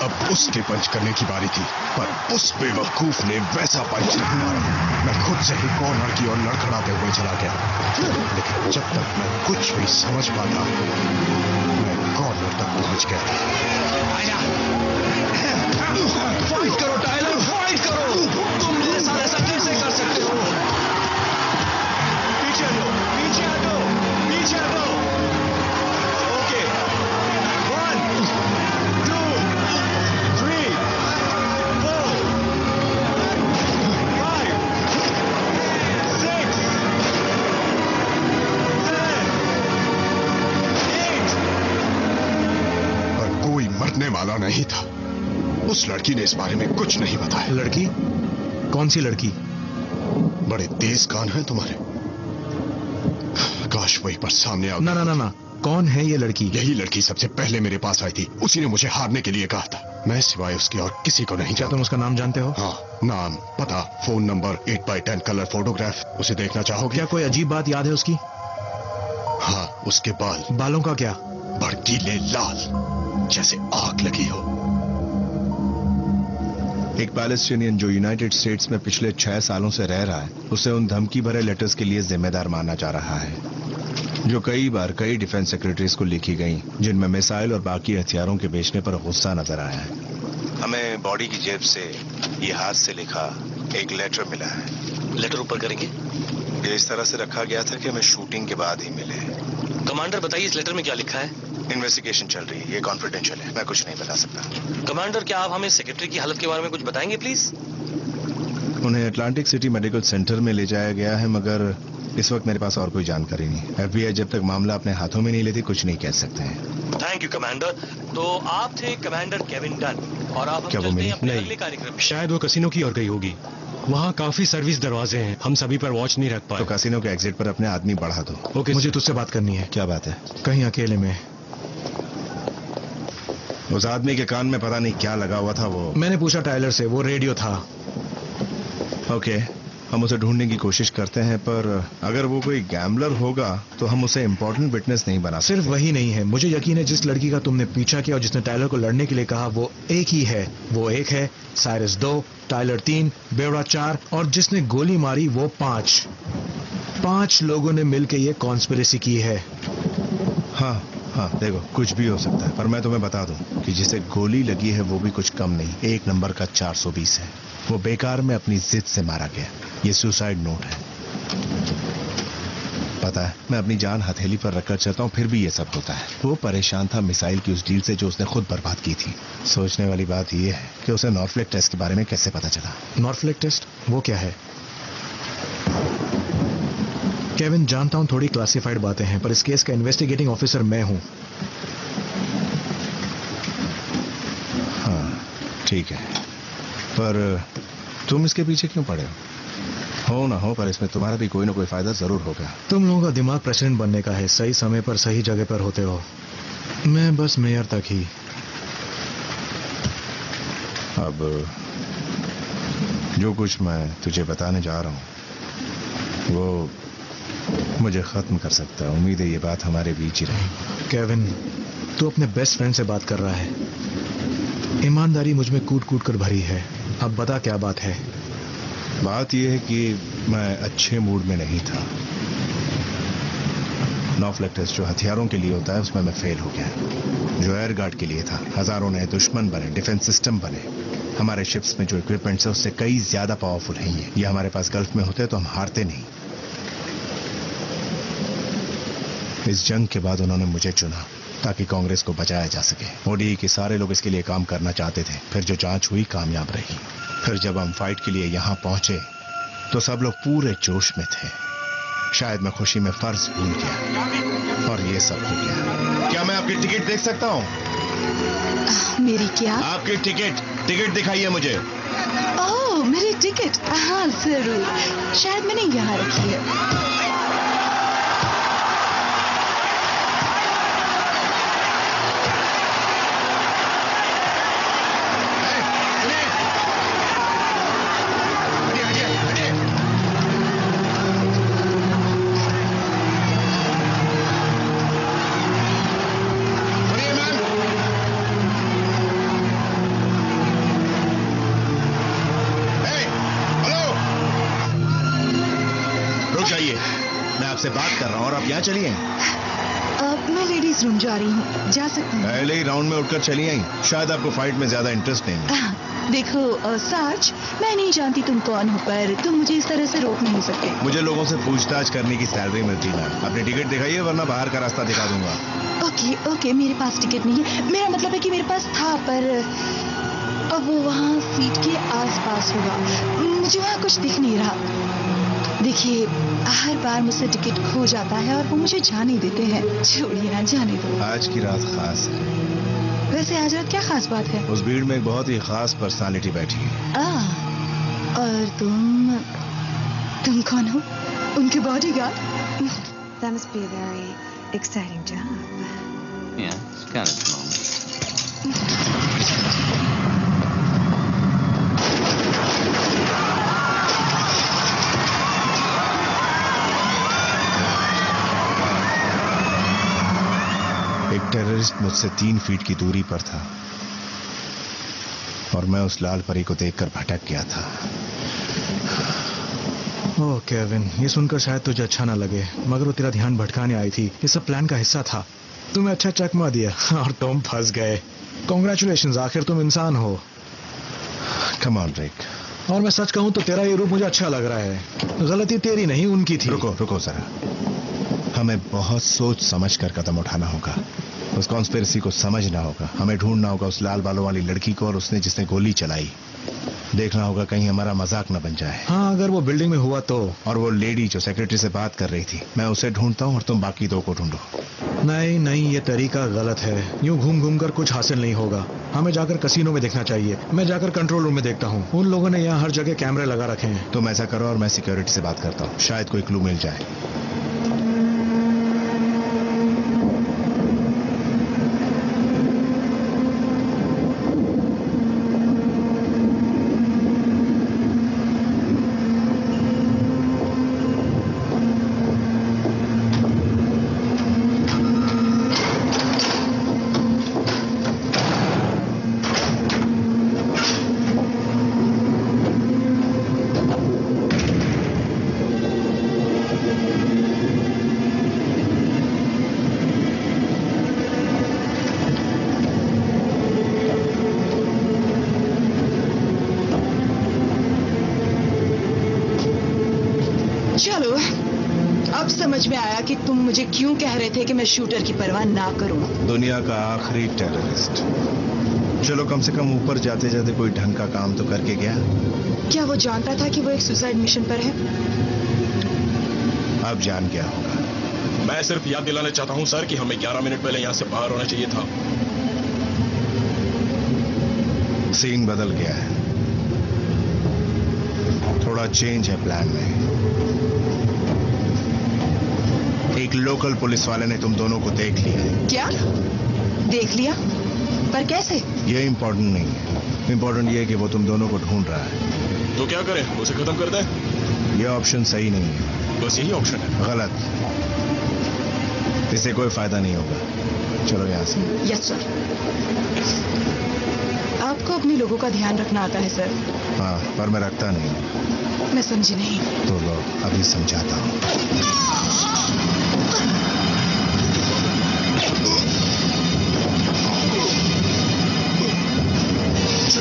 अब उसके पंच करने की बारी थी, पर उस बेवकूफ ने वैसा पंच नहीं मारा। मैं खुद से ही कॉर्नर की ओर लड़खड़ाते हुए चला गया, लेकिन जब तक मैं कुछ भी समझ पाता, मैं कॉर्नर तक पहुंच गया था। फाइट करो टाइलर, फाइट करो। तुम मेरे साथ ऐसा कैसे कर सकते हो? पीछे हटो, पीछे हटो, पीछे हटो। ओके, 1 2 3 4 5 6 7 8। पर कोई मरने वाला नहीं था। उस लड़की ने इस बारे में कुछ नहीं बताया। लड़की? कौन सी लड़की? बड़े तेज कान हैं तुम्हारे। काश वही पर सामने आ। ना ना ना ना, कौन है ये लड़की? यही लड़की सबसे पहले मेरे पास आई थी। उसी ने मुझे हारने के लिए कहा था। मैं सिवाय उसके और किसी को नहीं क्या जानता। तुम उसका नाम जानते हो? हाँ, नाम, पता, phone number, 8x10 colour photograph. उसे देखना चाहोगे? क्या कोई अजीब बात याद है उसकी? हाँ, उसके बाल। बालों का क्या? भड़कीले लाल, जैसे आग लगी हो। एक पैलेस्टीनियन जो यूनाइटेड स्टेट्स में पिछले 6 सालों से रह रहा है, उसे उन धमकी भरे लेटर्स के लिए जिम्मेदार माना जा रहा है, जो कई बार कई डिफेंस सेक्रेटरीज को लिखी गई, जिनमें मिसाइल और बाकी हथियारों के बेचने पर गुस्सा नजर आया है। हमें बॉडी की जेब से ये हाथ से लिखा एक लेटर मिला है। लेटर ऊपर करेंगे? ये इस तरह से रखा गया था कि हमें शूटिंग के बाद ही मिले। कमांडर बताइए इस लेटर में क्या लिखा है? इन्वेस्टिगेशन चल रही है, ये कॉन्फिडेंशियल है, मैं कुछ नहीं बता सकता। कमांडर, क्या आप हमें सेक्रेटरी की हालत के बारे में कुछ बताएंगे प्लीज? उन्हें अटलांटिक सिटी मेडिकल सेंटर में ले जाया गया है, मगर इस वक्त मेरे पास और कोई जानकारी नहीं। FBI जब तक मामला अपने हाथों में नहीं लेती कुछ नहीं कह सकते हैं। Thank you commander. तो आप थे कमांडर केविन डन और आप क्या वो चलते मिली? हैं अपने नहीं। अगले कार्यक्रम। शायद वो कैसीनो की ओर गई होगी। वहाँ काफी सर्विस दरवाजे हैं, हम सभी पर वॉच नहीं रख तो पाए। कैसीनो के एग्जिट पर अपने आदमी बढ़ा दो। ओके, मुझे तुझसे बात करनी है। क्या बात है? कहीं अकेले में। उस आदमी के कान में पता नहीं क्या लगा हुआ था। वो मैंने पूछा टाइलर से, वो रेडियो था। ओके, हम उसे ढूंढने की कोशिश करते हैं, पर अगर वो कोई गैम्बलर होगा तो हम उसे इंपॉर्टेंट विटनेस नहीं बना सकते। सिर्फ वही नहीं है, मुझे यकीन है जिस लड़की का तुमने पीछा किया और जिसने टाइलर को लड़ने के लिए कहा, वो एक ही है। वो एक है साइरस 2, टाइलर 3, बेवड़ा 4 और जिसने गोली मारी वो 5। 5 लोगों ने मिलकर ये कॉन्स्पिरेसी की है। हाँ हाँ, देखो कुछ भी हो सकता है, पर मैं तुम्हें बता दूं कि जिसे गोली लगी है वो भी कुछ कम नहीं, 1 नंबर का 420 है। वो बेकार में अपनी जिद से मारा गया। ये सुसाइड नोट है। पता है, मैं अपनी जान हथेली पर रखकर चलता हूँ, फिर भी ये सब होता है। वो परेशान था मिसाइल की उस डील से जो उसने खुद बर्बाद की थी। सोचने वाली बात यह है कि उसे नॉर्फ्लेक टेस्ट के बारे में कैसे पता चला। नॉर्फ्लेक टेस्ट? वो क्या है? केविन, जानता हूं थोड़ी क्लासिफाइड बातें हैं, पर इस केस का इन्वेस्टिगेटिंग ऑफिसर मैं हूं। हाँ ठीक है, पर तुम इसके पीछे क्यों पड़े हो ना हो, पर इसमें तुम्हारा भी कोई ना कोई फायदा जरूर होगा। तुम लोगों का दिमाग प्रेसिडेंट बनने का है, सही समय पर सही जगह पर होते हो। मैं बस मेयर तक ही। अब जो कुछ मैं तुझे बताने जा रहा हूं वो मुझे खत्म कर सकता है। उम्मीद है ये बात हमारे बीच ही रहे। केविन, तू अपने बेस्ट फ्रेंड से बात कर रहा है। ईमानदारी मुझ में कूट कूट कर भरी है। अब बता क्या बात है। बात यह है कि मैं अच्छे मूड में नहीं था। नॉर्फ्लेक टेस्ट जो हथियारों के लिए होता है उसमें मैं फेल हो गया। जो एयर गार्ड के लिए था, हजारों नए दुश्मन बने, डिफेंस सिस्टम बने। हमारे शिप्स में जो इक्विपमेंट्स है उससे कई ज्यादा पावरफुल है ये हमारे पास गल्फ में होते तो हम हारते नहीं। इस जंग के बाद उन्होंने मुझे चुना ताकि कांग्रेस को बचाया जा सके। ओडीई के सारे लोग इसके लिए काम करना चाहते थे। फिर जो जांच हुई कामयाब रही। फिर जब हम फाइट के लिए यहां पहुंचे तो सब लोग पूरे जोश में थे। शायद मैं खुशी में फर्ज भूल गया और ये सब हो गया। क्या मैं आपकी टिकट देख सकता हूं? मेरी क्या? आपकी टिकट दिखाइए मुझे। ओह, मेरी टिकट। हाँ जरूर, शायद मैंने यहाँ रखी है। से बात कर रहा हूँ और आप यहाँ चली आई? मैं लेडीज रूम जा रही हूँ, जा सकती हूँ? पहले ही राउंड में उठकर चली आई। शायद आपको फाइट में ज्यादा इंटरेस्ट नहीं है। देखो सार्ज, मैं नहीं जानती तुम कौन हो, पर तुम मुझे इस तरह से रोक नहीं सकते। मुझे लोगों से पूछताछ करने की सैलरी मिलती है। अपनी टिकट दिखाइए वरना बाहर का रास्ता दिखा दूंगा। ओके, मेरे पास टिकट नहीं है। मेरा मतलब है कि मेरे पास था, पर अब वो वहाँ सीट के आसपास होगा। मुझे वहाँ कुछ दिख नहीं रहा। देखिए, हर बार मुझसे टिकट खो जाता है और वो मुझे जाने देते हैं। छोड़िए ना, जाने दो। आज की रात खास है। वैसे आज रात क्या खास बात है? उस भीड़ में एक बहुत ही खास पर्सनालिटी बैठी है। और तुम कौन हो? उनके bodyguard? That must be a very exciting job. Yeah, it's kind of small. एक टेररिस्ट मुझसे 3 फीट की दूरी पर था और मैं उस लाल परी को देखकर भटक गया था। ओह केविन, ये सुनकर शायद तुझे अच्छा ना लगे, मगर वो तेरा ध्यान भटकाने आई थी। ये सब प्लान का हिस्सा था। तुम्हें अच्छा चकमा दिया और तुम फंस गए। कांग्रेचुलेशंस, आखिर तुम इंसान हो। कम ऑन रिक। और मैं सच कहूं तो तेरा ये रूप मुझे अच्छा लग रहा है। गलती तेरी नहीं, उनकी थी। रुको जरा। हमें बहुत सोच समझ कर कदम उठाना होगा। उस कॉन्स्पिरेसी को समझना होगा। हमें ढूंढना होगा उस लाल बालों वाली लड़की को और उसने जिसने गोली चलाई। देखना होगा कहीं हमारा मजाक न बन जाए। हाँ, अगर वो बिल्डिंग में हुआ तो। और वो लेडी जो सेक्रेटरी से बात कर रही थी, मैं उसे ढूंढता हूँ और तुम बाकी 2 को ढूंढो। नहीं, ये तरीका गलत है। यूं घूम कर कुछ हासिल नहीं होगा। हमें जाकर कसीनो में देखना चाहिए। मैं जाकर कंट्रोल रूम में देखता हूँ। उन लोगों ने यहाँ हर जगह कैमरे लगा रखे हैं। तुम ऐसा करो और मैं सिक्योरिटी से बात करता हूँ, शायद कोई क्लू मिल जाए। चलो, अब समझ में आया कि तुम मुझे क्यों कह रहे थे कि मैं शूटर की परवाह ना करूं। दुनिया का आखिरी टेररिस्ट। चलो, कम से कम ऊपर जाते जाते कोई ढंग का काम तो करके गया। क्या वो जानता था कि वो एक सुसाइड मिशन पर है? अब जान गया होगा। मैं सिर्फ याद दिलाना चाहता हूं सर कि हमें 11 मिनट पहले यहां से बाहर होना चाहिए था। सीन बदल गया है। थोड़ा चेंज है प्लान में। एक लोकल पुलिस वाले ने तुम दोनों को देख लिया है। क्या देख लिया? पर कैसे? ये इम्पोर्टेंट नहीं है। इम्पोर्टेंट ये है कि वो तुम दोनों को ढूंढ रहा है। तो क्या करें, उसे खत्म कर दें? ये ऑप्शन सही नहीं है। बस यही ऑप्शन है? गलत। इससे कोई फायदा नहीं होगा। चलो यहाँ से। Yes sir. आपको अपने लोगों का ध्यान रखना आता है सर। हाँ, पर मैं रखता नहीं। मैं समझी नहीं। तो लो, अभी समझाता हूँ।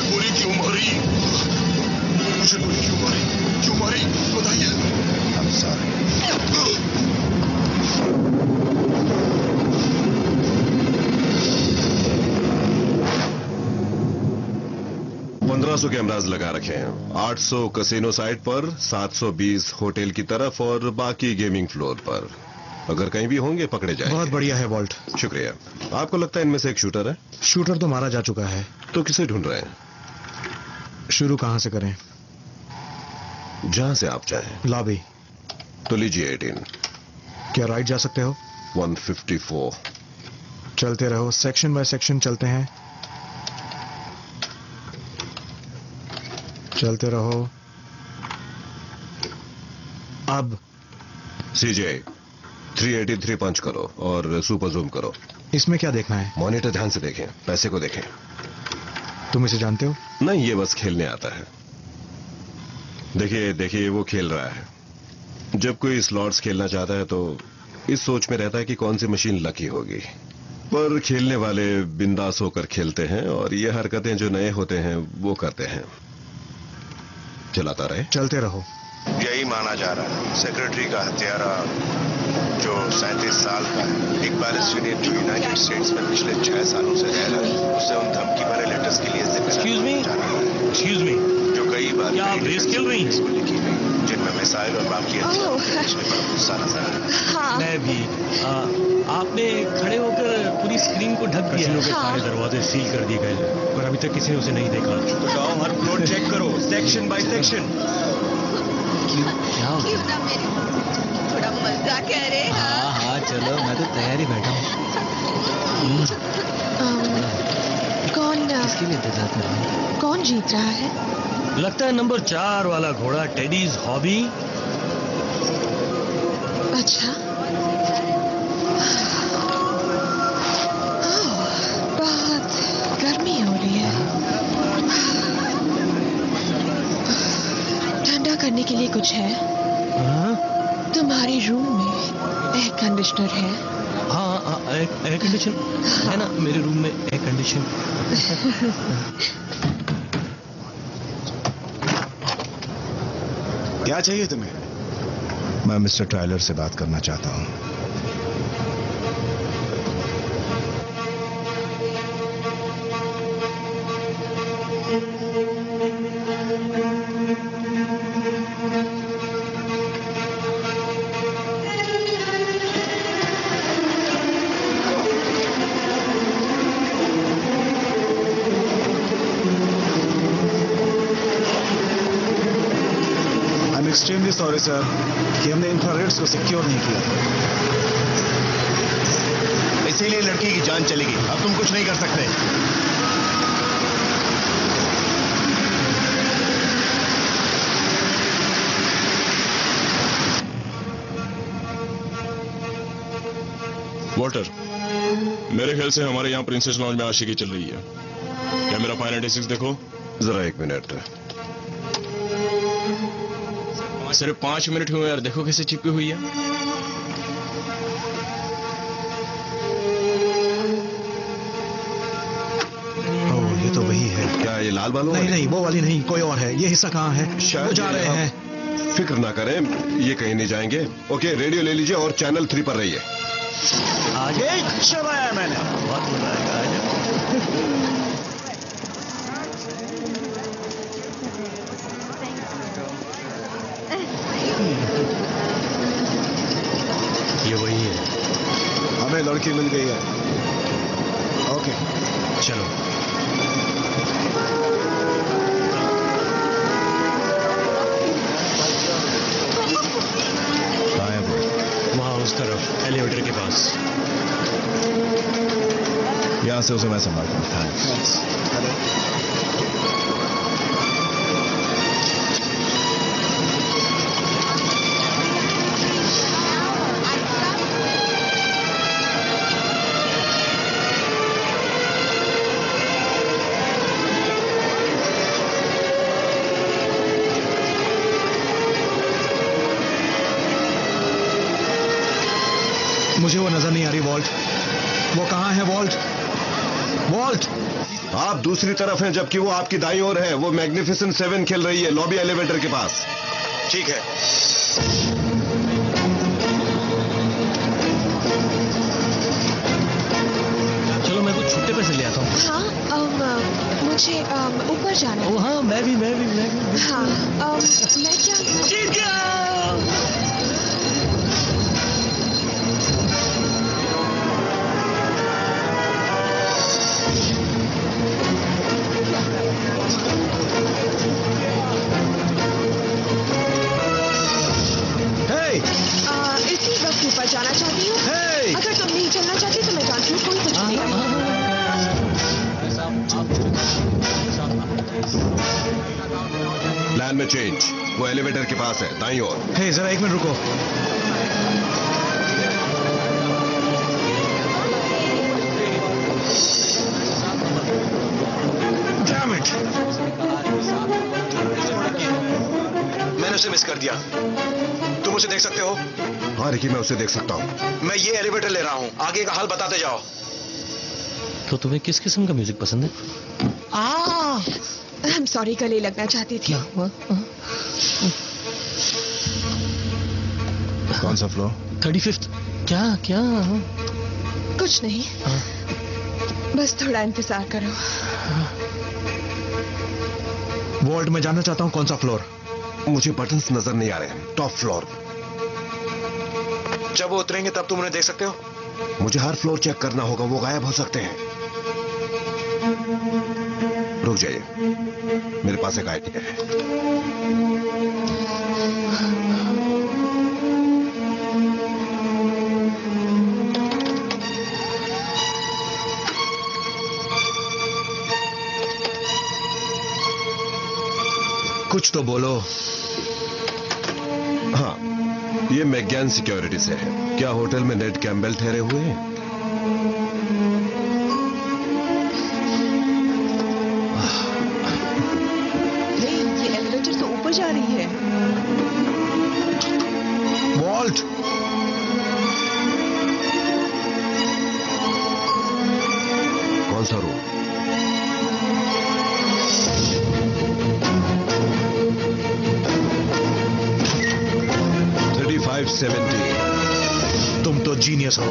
गोली क्यों मारी? मुझे गोली क्यों मारी बताइए। I'm sorry. 1500 कैमरास लगा रखे हैं। 800 कसिनो साइट पर, 720 होटल की तरफ और बाकी गेमिंग फ्लोर पर। अगर कहीं भी होंगे पकड़े जाएंगे। बहुत बढ़िया है वॉल्ट। शुक्रिया। आपको लगता है इनमें से एक शूटर है? शूटर तो मारा जा चुका है। तो किसे ढूंढ रहे हैं? शुरू कहां से करें? जहां से आप चाहें। लॉबी। तो लीजिए 18। क्या राइट जा सकते हो? 154। चलते रहो, सेक्शन बाय सेक्शन चलते हैं। चलते रहो। अब सीजे 383 पंच करो और सुपर जूम करो। इसमें क्या देखना है? मॉनिटर ध्यान से देखें, पैसे को देखें। तुम इसे जानते हो? नहीं, ये बस खेलने आता है। देखिए देखिए, वो खेल रहा है। जब कोई स्लॉट्स खेलना चाहता है तो इस सोच में रहता है कि कौन सी मशीन लकी होगी, पर खेलने वाले बिंदास होकर खेलते हैं और ये हरकतें जो नए होते हैं वो करते हैं। चलाता रहे। चलते रहो। यही माना जा रहा है सेक्रेटरी का हत्यारा जो 37 साल का है, एक पैलेस्टीनियन जो यूनाइटेड स्टेट्स में पिछले 6 सालों से रह रहा है, उसे उन धमकी भरे लेटर्स के लिए एक्सक्यूज मी जो कई बार क्या आप रेस खेल रही हैं? लिखी गई, जिनमें मिसाइल और बाकी गुस्सा नजर आ रहा है। मैं भी आपने खड़े होकर पूरी स्क्रीन को ढक दिया। के सारे दरवाजे सील कर दिए गए, पर अभी तक किसी ने उसे नहीं देखा। तो जाओ हर फ्लोर चेक करो, सेक्शन बाय सेक्शन। क्या हो गया? थोड़ा मजा करे। हाँ चलो, मैं तो तैयारी बैठा हूँ। किसके लिए इंतजार कर रहा हूँ? कौन जीत रहा है? लगता है नंबर 4 वाला घोड़ा टेडीज हॉबी। अच्छा, बहुत गर्मी हो रही है। ठंडा करने के लिए कुछ है? तुम्हारे रूम में एयर कंडीशनर है? हाँ, एयर कंडीशन है ना मेरे रूम में, एयर कंडीशन। क्या चाहिए तुम्हें? मैं मिस्टर टायलर से बात करना चाहता हूँ। एक्सट्रीमली सॉरी सर कि हमने इंफ्रारेड्स को सिक्योर नहीं किया, इसीलिए लड़की की जान चली गई। अब तुम कुछ नहीं कर सकते। वॉल्टर, मेरे ख्याल से हमारे यहाँ प्रिंसेस लॉन्ज में आशिकी चल रही है। क्या मेरा फाइल 96 देखो जरा। 1 मिनट। सिर्फ 5 मिनट हुए यार, देखो कैसे चिपकी हुई है। ओह, ये तो वही है। क्या ये लाल बालों? नहीं, वो वाली नहीं, कोई और है। ये हिस्सा कहाँ है? वो जा रहे हैं। फिक्र ना करें, ये कहीं नहीं जाएंगे। ओके, रेडियो ले लीजिए और चैनल 3 पर रहिए। आज चलाया मैंने, बहुत मजा आएगा। ये वही है। हमें लड़की मिल गई है। ओके चलो। वहाँ उस तरफ एलिवेटर के पास। यहाँ से उसे मैं संभालता हूँ। मुझे वो नजर नहीं आ रही। वॉल्ट, वो कहाँ है? Walt, Walt. आप दूसरी तरफ हैं, जबकि वो आपकी दाईं ओर है। वो मैग्निफिसेंट 7 खेल रही है लॉबी एलिवेटर के पास। ठीक है। चलो मैं कुछ छुट्टे पैसे ले आता हूँ। हाँ, मुझे ऊपर जाना है। हाँ, मैं भी। हाँ, मैं क्या? कोई कुछ नहीं। प्लान में चेंज। वो एलिवेटर के पास है, दाईं ओर। हे जरा एक मिनट रुको। Damn it! मैंने उसे मिस कर दिया। तुम उसे देख सकते हो? हाँ रिकी, मैं उसे देख सकता हूँ। मैं ये एलिवेटर ले रहा हूँ, आगे का हाल बताते जाओ। तो तुम्हें किस किस्म का म्यूजिक पसंद है? I'm sorry, गले लगना चाहती थी। कौन सा फ्लोर? 35th। क्या क्या? कुछ नहीं, बस थोड़ा इंतजार करो। वॉल्ट में जानना चाहता हूँ कौन सा फ्लोर। मुझे बटन्स नजर नहीं आ रहे हैं। Top floor. जब वो उतरेंगे तब तुम उन्हें देख सकते हो? मुझे हर फ्लोर चेक करना होगा, वो गायब हो सकते हैं। रुक जाइए, मेरे पास एक आइडिया है। कुछ तो बोलो। हाँ, ये मैगैन सिक्योरिटी से है। क्या होटल में नेड कैम्बेल ठहरे हुए हैं? ये एलिवेटर तो ऊपर जा रही है। वॉल्ट। कौन सा रूम? तुम तो जीनियस हो।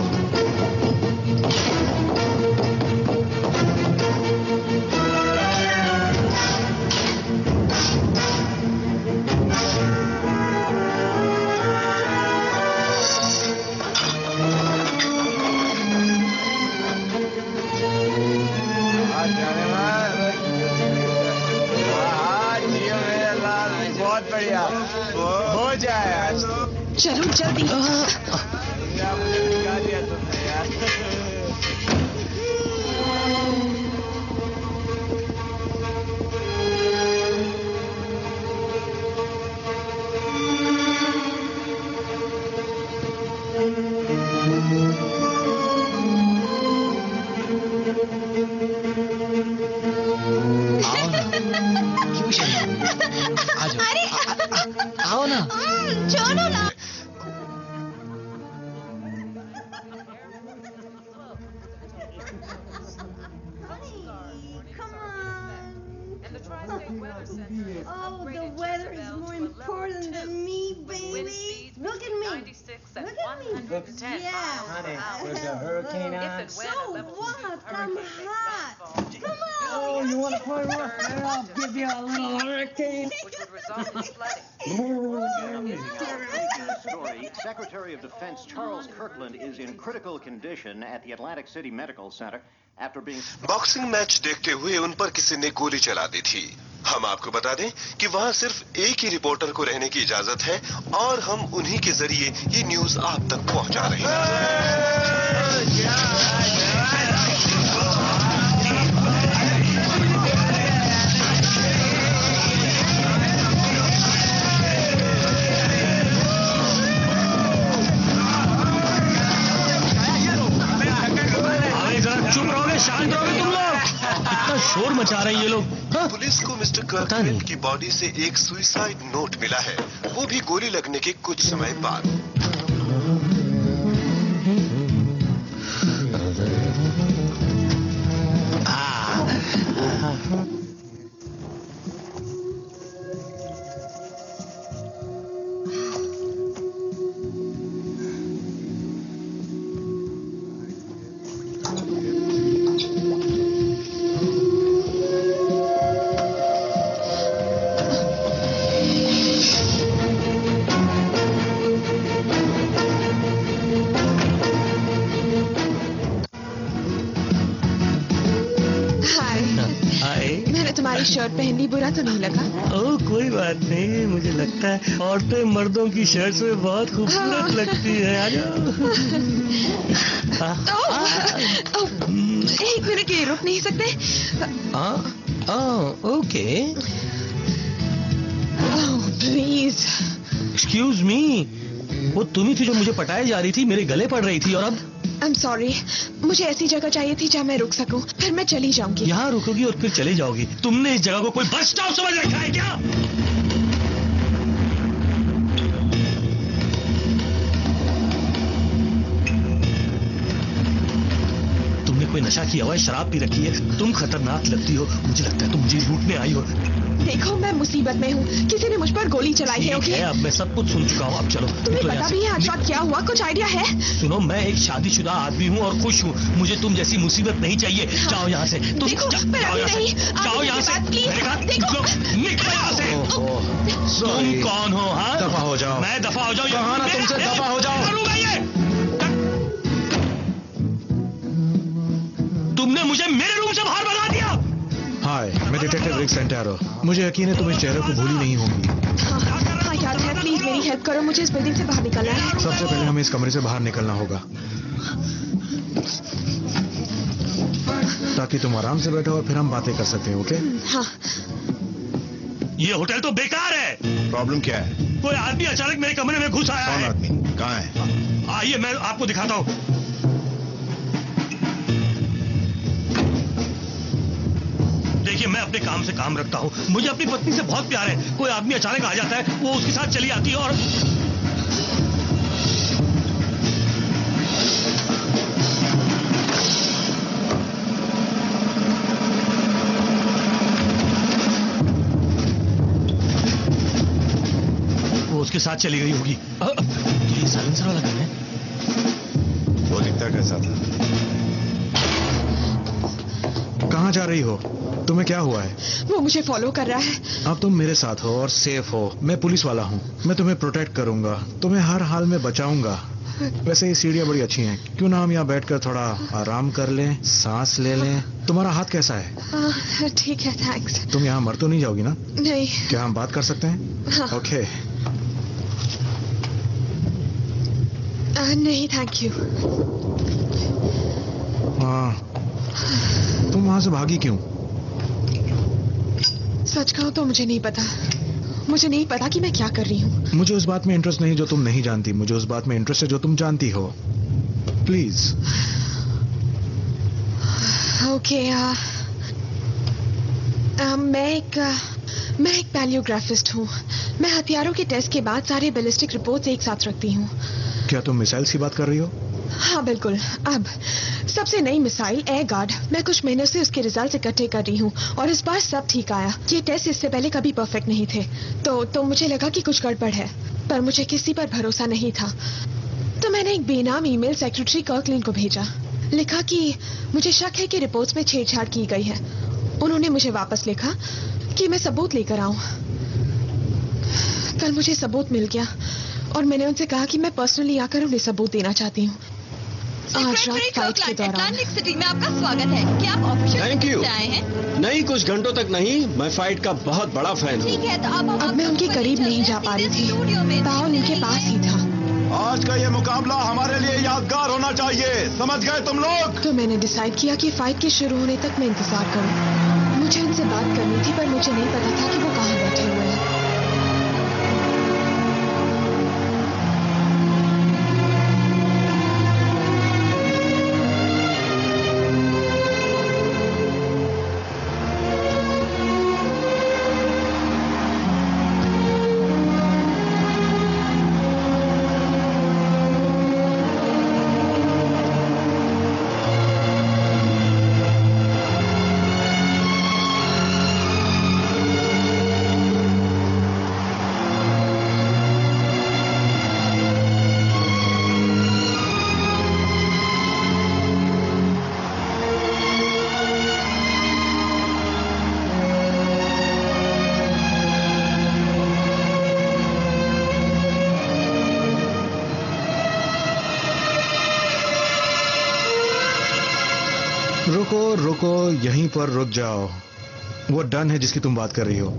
बहुत बढ़िया हो जाए आज। चलो जल्दी। आओ ना। छोड़ो ना। Oh, the weather is more important than me, baby. Look at me. Look at me. Yeah. Honey, there's a hurricane on. So what? I'm hot. Come on. Oh, you want to play rough? I'll give you a little hurricane. Which would result in flooding. Story, Secretary of Defense Charles Kirkland is in critical condition at the Atlantic City Medical Center after being... boxing match देखते हुए उन पर किसी ने गोली चला दी थी। हम आपको बता दें कि वहां सिर्फ एक ही रिपोर्टर को रहने की इजाजत है और हम उन्हीं के जरिए ये न्यूज आप तक पहुंचा रहे हैं। चुप रहोगे, शांत रहोगे तुम लोग। इतना शोर मचा रहे हैं ये लोग। पुलिस को मिस्टर कर्कलैंड की बॉडी से एक सुसाइड नोट मिला है, वो भी गोली लगने के कुछ समय बाद। मैंने तुम्हारी शर्ट पहन ली, बुरा तो नहीं लगा? ओह कोई बात नहीं, मुझे लगता है औरतें मर्दों की शर्ट्स में बहुत खूबसूरत लगती है। आ जाओ। एक मिनट के लिए रुक नहीं सकते? ओके। प्लीज। एक्सक्यूज मी, वो तुम ही थी जो मुझे पटाए जा रही थी, मेरे गले पड़ रही थी। और अब I'm sorry, मुझे ऐसी जगह चाहिए थी जहाँ मैं रुक सकूं, फिर मैं चली जाऊंगी। यहाँ रुकोगी और फिर चले जाओगी? तुमने इस जगह को कोई बस स्टॉप समझ रखा है क्या? तुमने कोई नशा किया हुआ है, शराब पी रखी है, तुम खतरनाक लगती हो। मुझे लगता है तुम मुझे लूटने आई हो। देखो मैं मुसीबत में हूँ, किसी ने मुझ पर गोली चलाई है। ओके, अब मैं सब कुछ सुन चुका हूँ, अब चलो। तुम्हें पता भी है आज रात क्या हुआ? कुछ आइडिया है? सुनो, मैं एक शादीशुदा आदमी हूँ और खुश हूँ, मुझे तुम जैसी मुसीबत नहीं चाहिए। जाओ यहाँ से, तुम जाओ यहाँ से, जाओ यहाँ से, निकलो यहाँ से। तुम कौन हो? हाँ, दफा हो जाओ। मैं दफा हो जाऊँ? कहा ना तुमसे दफा हो जाओ। तुमने मुझे मेरे रूम से बाहर भगा दिया। हाय, मैं डिटेक्टिव रिक सेंटारो। मुझे यकीन है तुम इस चेहरे को भूली नहीं होगी। हाँ याद है, प्लीज मेरी हेल्प करो, मुझे इस बिल्डिंग से बाहर निकलना है। सबसे पहले हमें इस कमरे से बाहर निकलना होगा ताकि तुम आराम से बैठो और फिर हम बातें कर सकते हैं। ओके? हाँ। ये होटल तो बेकार है। प्रॉब्लम क्या है? कोई आदमी अचानक मेरे कमरे में घुस आया है। कौन आदमी? कहाँ है? आइए मैं आपको दिखाता हूँ। देखिए, मैं अपने काम से काम रखता हूँ, मुझे अपनी पत्नी से बहुत प्यार है। कोई आदमी अचानक आ जाता है, वो उसके साथ चली आती है और वो उसके साथ चली गई होगी। ये साइलेंसर वाला गन है। वो दिखता कैसा था? कहाँ जा रही हो? तुम्हें क्या हुआ है? वो मुझे फॉलो कर रहा है। अब तुम मेरे साथ हो और सेफ हो। मैं पुलिस वाला हूँ, मैं तुम्हें प्रोटेक्ट करूंगा, तुम्हें हर हाल में बचाऊंगा। वैसे ये सीढ़ियाँ बड़ी अच्छी हैं, क्यों ना हम यहाँ बैठकर थोड़ा आराम कर लें, सांस ले लें। तुम्हारा हाथ कैसा है? ठीक है, थैंक्स। तुम यहाँ मर तो नहीं जाओगी ना? नहीं। क्या हम बात कर सकते हैं? हाँ। ओके। नहीं थैंक यू। हाँ, तुम वहां से भागी क्यों? सच कहूं तो मुझे नहीं पता। मुझे नहीं पता कि मैं क्या कर रही हूँ। मुझे उस बात में इंटरेस्ट नहीं जो तुम नहीं जानती, मुझे उस बात में इंटरेस्ट है जो तुम जानती हो। प्लीज। ओके, मैं एक पैलियोग्राफिस्ट हूँ। मैं हथियारों के टेस्ट के बाद सारे बैलिस्टिक रिपोर्ट्स एक साथ रखती हूँ। क्या तुम मिसाइल्स की बात कर रही हो? हाँ बिल्कुल। अब सबसे नई मिसाइल एयर गार्ड, मैं कुछ महीनों से उसके रिजल्ट्स इकट्ठे कर रही हूँ और इस बार सब ठीक आया। ये टेस्ट इससे पहले कभी परफेक्ट नहीं थे, तो मुझे लगा कि कुछ गड़बड़ है, पर मुझे किसी पर भरोसा नहीं था। तो मैंने एक बेनाम ईमेल सेक्रेटरी कर्कलैंड को भेजा। लिखा कि मुझे शक है कि रिपोर्ट्स में छेड़छाड़ की गई है। उन्होंने मुझे वापस लिखा कि मैं सबूत लेकर आऊं। कल मुझे सबूत मिल गया और मैंने उनसे कहा कि मैं पर्सनली आकर उन्हें सबूत देना चाहती हूँ। आज रात फाइट के दौरान अटलांटिक सिटी में आपका स्वागत है। क्या आप ऑफिशियल थैंक यू। से आए हैं? नहीं, कुछ घंटों तक नहीं। मैं फाइट का बहुत बड़ा फैन हूँ। ठीक है, तो अब मैं उनके करीब नहीं जा पा रही थी। पाओल उनके पास ही था। आज का ये मुकाबला हमारे लिए यादगार होना चाहिए, समझ गए तुम लोग? तो मैंने डिसाइड किया कि फाइट के शुरू होने तक मैं इंतजार करूं। मुझे उनसे बात करनी थी, पर मुझे नहीं पता था कि वो कहाँ बैठे हुए हैं। रुको, यहीं पर रुक जाओ। वो डन है जिसकी तुम बात कर रही हो,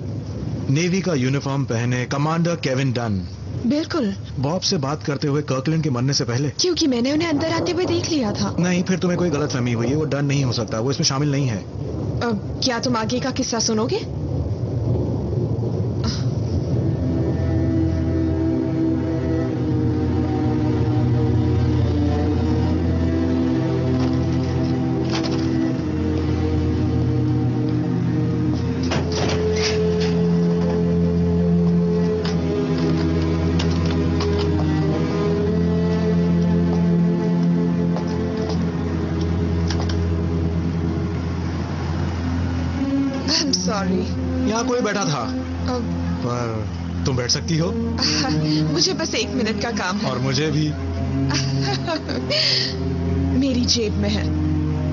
नेवी का यूनिफॉर्म पहने कमांडर केविन डन। बिल्कुल। बॉब से बात करते हुए कर्कलैंड के मरने से पहले। क्योंकि मैंने उन्हें अंदर आते हुए देख लिया था। नहीं, फिर तुम्हें कोई गलतफहमी हुई है। वो डन नहीं हो सकता, वो इसमें शामिल नहीं है। क्या तुम आगे का किस्सा सुनोगे? यहाँ कोई बैठा था पर तुम बैठ सकती हो। मुझे बस 1 मिनट का काम है। और मुझे भी। मेरी जेब में है।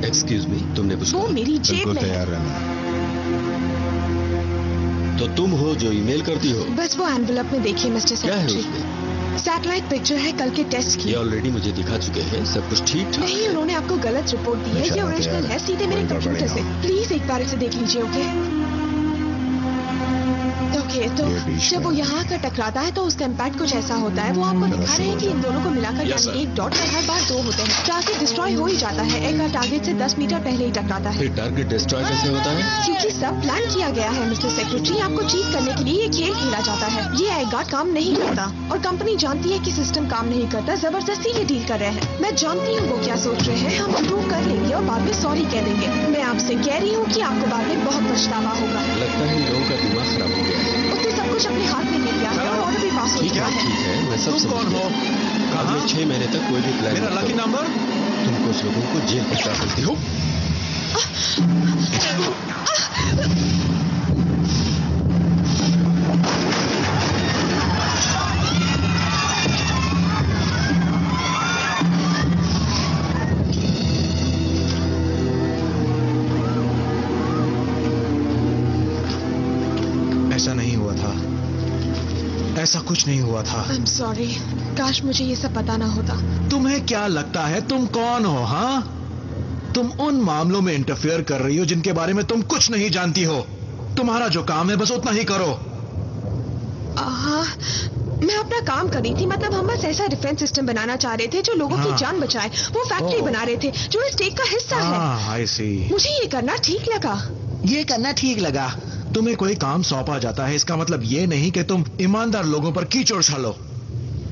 एक्सक्यूज मी, तुमने पूछा? वो मेरी जेब में तैयार रहना। तो तुम हो जो ईमेल करती हो? बस वो एनवेलप में देखिए मिस्टर सेक्रेटरी। क्या है उसमें? सैटेलाइट पिक्चर है कल के टेस्ट की। ये ऑलरेडी मुझे दिखा चुके हैं, सब कुछ ठीक ठाक। नहीं, उन्होंने आपको गलत रिपोर्ट दी है। ये ओरिजिनल है, सीधे मेरे कंप्यूटर से। प्लीज एक बार इसे देख लीजिए। ओके, तो जब वो यहाँ आकर टकराता है तो उसका इम्पैक्ट कुछ ऐसा होता है। वो आपको दिखा रहे हैं कि इन दोनों को मिलाकर यानी एक डॉट पर हर बार 2 होते हैं। टारगेट डिस्ट्रॉय हो ही जाता है। एक टारगेट से 10 मीटर पहले ही टकराता है। फिर टारगेट डिस्ट्रॉय कैसे होता है? क्योंकि सब प्लान किया गया है मिस्टर सेक्रेटरी। आपको चीट करने के लिए ये खेल खेला जाता है। ये एगार्ड काम नहीं करता और कंपनी जानती है कि सिस्टम काम नहीं करता। जबरदस्ती ये डील कर रहे हैं। मैं जानती हूँ वो क्या सोच रहे हैं। हम इम्प्रूव कर लेंगे और बाद में सॉरी कह देंगे। मैं आपसे कह रही हूँ कि आपको बाद में बहुत पछतावा होगा। लगता है इन लोगों का दिमाग खराब हो गया है। उसने सब कुछ अपने हाथ में ले लिया है और ऑर्डर भी पास हो चुका है। ठीक है, मैं सब तुम कौन हो? अगले 6 महीने तक कोई भी प्लान। मेरा लकी नंबर? तुम कुछ लोगों को जेल पहुंचा सकती हो। ऐसा नहीं हुआ था। ऐसा कुछ नहीं हुआ था। I'm sorry। काश मुझे ये सब पता ना होता। तुम्हें क्या लगता है तुम कौन हो? हाँ, तुम उन मामलों में इंटरफेयर कर रही हो जिनके बारे में तुम कुछ नहीं जानती हो। तुम्हारा जो काम है बस उतना ही करो। मैं अपना काम कर रही थी। मतलब हम बस ऐसा डिफेंस सिस्टम बनाना चाह रहे थे जो लोगों की जान बचाए। वो फैक्ट्री बना रहे थे जो इस स्टेट का हिस्सा है। I see। मुझे ये करना ठीक लगा। ये करना ठीक लगा। तुम्हें कोई काम सौंपा जाता है, इसका मतलब ये नहीं कि तुम ईमानदार लोगों पर कीचड़ उछालो।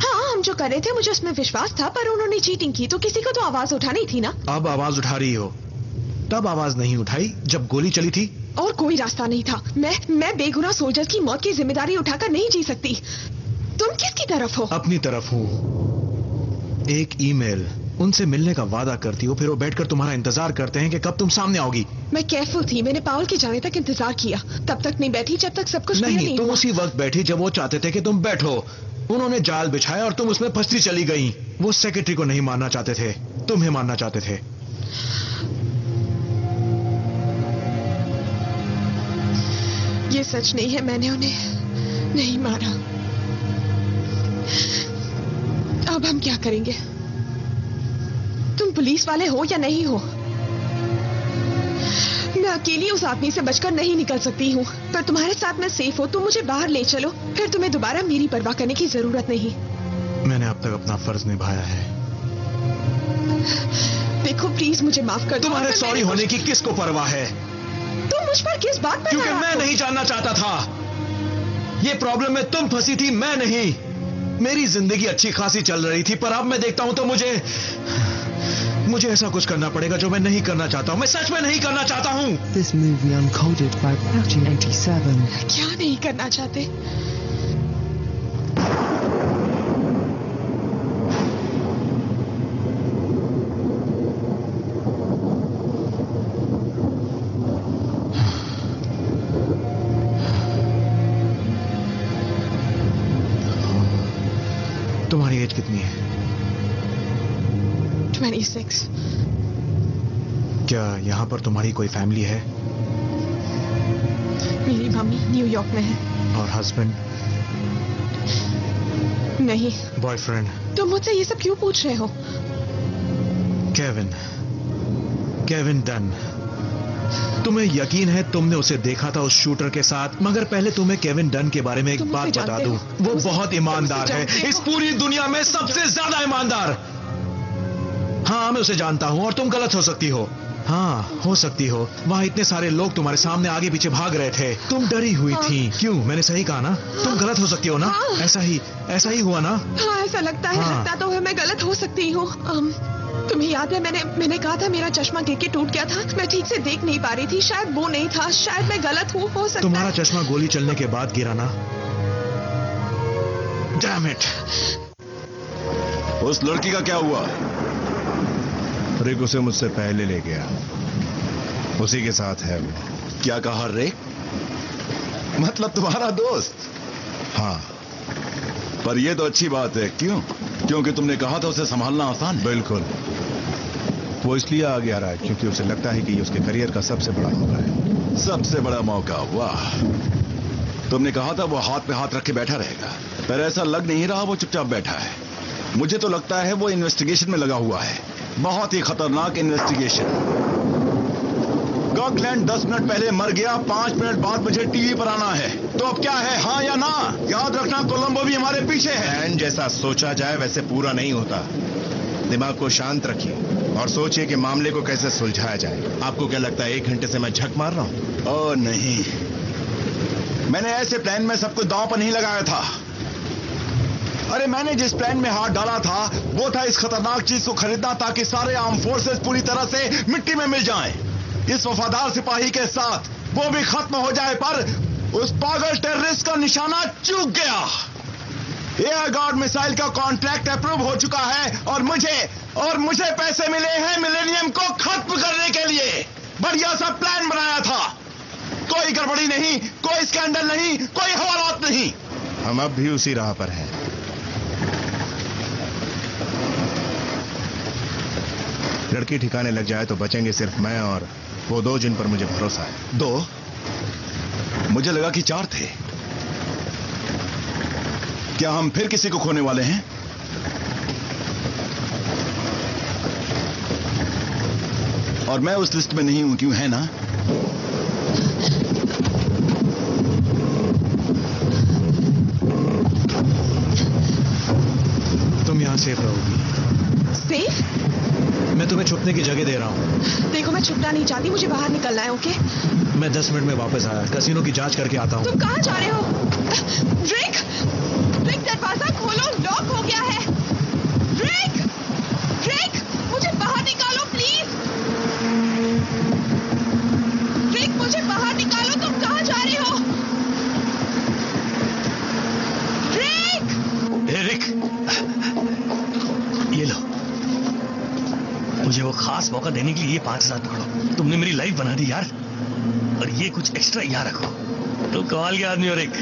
हाँ, हम जो कर रहे थे मुझे उसमें विश्वास था, पर उन्होंने चीटिंग की तो किसी को तो आवाज उठानी थी ना। अब आवाज उठा रही हो। तब आवाज नहीं उठाई जब गोली चली थी। और कोई रास्ता नहीं था। मैं बेगुनाह सोल्जर की मौत की जिम्मेदारी उठाकर नहीं जी सकती। तुम किसकी तरफ हो? अपनी तरफ हूँ। एक ईमेल, उनसे मिलने का वादा करती हो, फिर वो बैठकर तुम्हारा इंतजार करते हैं कि कब तुम सामने आओगी। मैं केयरफुल थी। मैंने पाउल के जाने तक इंतजार किया। तब तक नहीं बैठी जब तक सब कुछ नहीं, तुम उसी वक्त बैठी जब वो चाहते थे कि तुम बैठो। उन्होंने जाल बिछाया और तुम उसमें फंसती चली गई। वो सेक्रेटरी को नहीं मारना चाहते थे, तुम्हें मारना चाहते थे। ये सच नहीं है, मैंने उन्हें नहीं मारा। अब हम क्या करेंगे? तुम पुलिस वाले हो या नहीं हो? मैं अकेली उस आदमी से बचकर नहीं निकल सकती हूँ, पर तुम्हारे साथ मैं सेफ हूँ। तुम मुझे बाहर ले चलो, फिर तुम्हें दोबारा मेरी परवाह करने की जरूरत नहीं। मैंने अब तक अपना फर्ज निभाया है। देखो प्लीज मुझे माफ कर दो। तुम्हारे सॉरी होने की किसको परवाह है? तुम मुझ पर किस बात पर? क्योंकि मैं नहीं जानना चाहता था। ये प्रॉब्लम में तुम फंसी थी, मैं नहीं। मेरी जिंदगी अच्छी खासी चल रही थी, पर अब मैं देखता हूं तो मुझे ऐसा कुछ करना पड़ेगा जो मैं नहीं करना चाहता हूं। मैं सच में नहीं करना चाहता हूं। This movie uncoded by Patty 87। क्या नहीं करना चाहते? तुम्हारी एज कितनी है? 26। क्या यहाँ पर तुम्हारी कोई फैमिली है? मेरी मम्मी न्यूयॉर्क में है। और हस्बैंड? नहीं। बॉयफ्रेंड? तुम मुझसे ये सब क्यों पूछ रहे हो? Kevin done. तुम्हें यकीन है तुमने उसे देखा था उस शूटर के साथ? मगर पहले तुम्हें केविन डन के बारे में एक बात बता दूं, वो बहुत ईमानदार है, इस पूरी दुनिया में सबसे ज्यादा ईमानदार। हाँ, मैं उसे जानता हूं और तुम गलत हो सकती हो। हाँ, हो सकती हो। वहाँ इतने सारे लोग तुम्हारे सामने आगे पीछे भाग रहे थे, तुम डरी हुई थी। क्यों? मैंने सही कहा ना? तुम गलत हो सकती हो ना? ऐसा ही हुआ ना? हाँ, ऐसा लगता है। लगता तो है मैं गलत हो सकती हूँ। तुम्हें याद है मैंने कहा था मेरा चश्मा गिर के टूट गया था, मैं ठीक से देख नहीं पा रही थी। शायद वो नहीं था, शायद मैं गलत हूँ। हो सकता तुम्हारा चश्मा गोली चलने के बाद गिरा ना? Damn it. उस लड़की का क्या हुआ? रिक उसे मुझसे पहले ले गया, उसी के साथ है वो। क्या कहा रिक? मतलब तुम्हारा दोस्त? हाँ। पर यह तो अच्छी बात है। क्यों? क्योंकि तुमने कहा था उसे संभालना आसान है। बिल्कुल। वो इसलिए आगे आ रहा है क्योंकि उसे लगता है कि ये उसके करियर का सबसे बड़ा मौका है। सबसे बड़ा मौका? वाह। तुमने कहा था वो हाथ पे हाथ रख के बैठा रहेगा, पर ऐसा लग नहीं रहा। वो चुपचाप बैठा है। मुझे तो लगता है वो इन्वेस्टिगेशन में लगा हुआ है, बहुत ही खतरनाक इन्वेस्टिगेशन। कॉकलैंड 10 मिनट पहले मर गया, 5 मिनट बाद मुझे टीवी पर आना है। तो अब क्या है, हाँ या ना? याद रखना, कोलंबो भी हमारे पीछे है। जैसा सोचा जाए वैसे पूरा नहीं होता। दिमाग को शांत रखिए और सोचिए कि मामले को कैसे सुलझाया जाए। आपको क्या लगता है 1 घंटे से मैं झक मार रहा हूं? ओह नहीं, मैंने ऐसे प्लान में सब कुछ दांव पर नहीं लगाया था। अरे मैंने जिस प्लान में हाथ डाला था वो था इस खतरनाक चीज को खरीदना ताकि सारे आर्म फोर्सेस पूरी तरह से मिट्टी में मिल जाएं। इस वफादार सिपाही के साथ वो भी खत्म हो जाए, पर उस पागल टेररिस्ट का निशाना चूक गया। एयर गार्ड मिसाइल का कॉन्ट्रैक्ट अप्रूव हो चुका है और मुझे पैसे मिले हैं मिलेनियम को खत्म करने के लिए। बढ़िया सा प्लान बनाया था, कोई गड़बड़ी नहीं, कोई स्कैंडल नहीं, कोई हवालात नहीं। हम अब भी उसी राह पर हैं। लड़की ठिकाने लग जाए तो बचेंगे सिर्फ मैं और वो 2 जिन पर मुझे भरोसा है। 2? मुझे लगा कि 4 थे। क्या हम फिर किसी को खोने वाले हैं? और मैं उस लिस्ट में नहीं हूं, क्यों? है ना? तुम यहां सेफ रहोगी। सेफ? मैं तुम्हें छुपने की जगह दे रहा हूँ। देखो, मैं छुपना नहीं चाहती, मुझे बाहर निकलना है। ओके? मैं 10 मिनट में वापस आया, कैसीनो की जांच करके आता हूँ। तुम कहाँ जा रहे हो? रिक, दरवाजा खोलो, लॉक हो गया है। रिक, मुझे बाहर निकालो प्लीज। रिक, मुझे बाहर निकालो, तुम कहाँ जा रहे हो? रिक, ये लो, मुझे वो खास मौका देने के लिए ये 5000 पकड़ो। तुमने मेरी लाइफ बना दी यार, और ये कुछ एक्स्ट्रा यहाँ रखो। तो कमाल के आदमी हो रिक।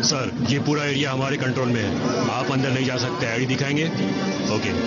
सर, ये पूरा एरिया हमारे कंट्रोल में है, आप अंदर नहीं जा सकते। आईडी दिखाएंगे? Okay.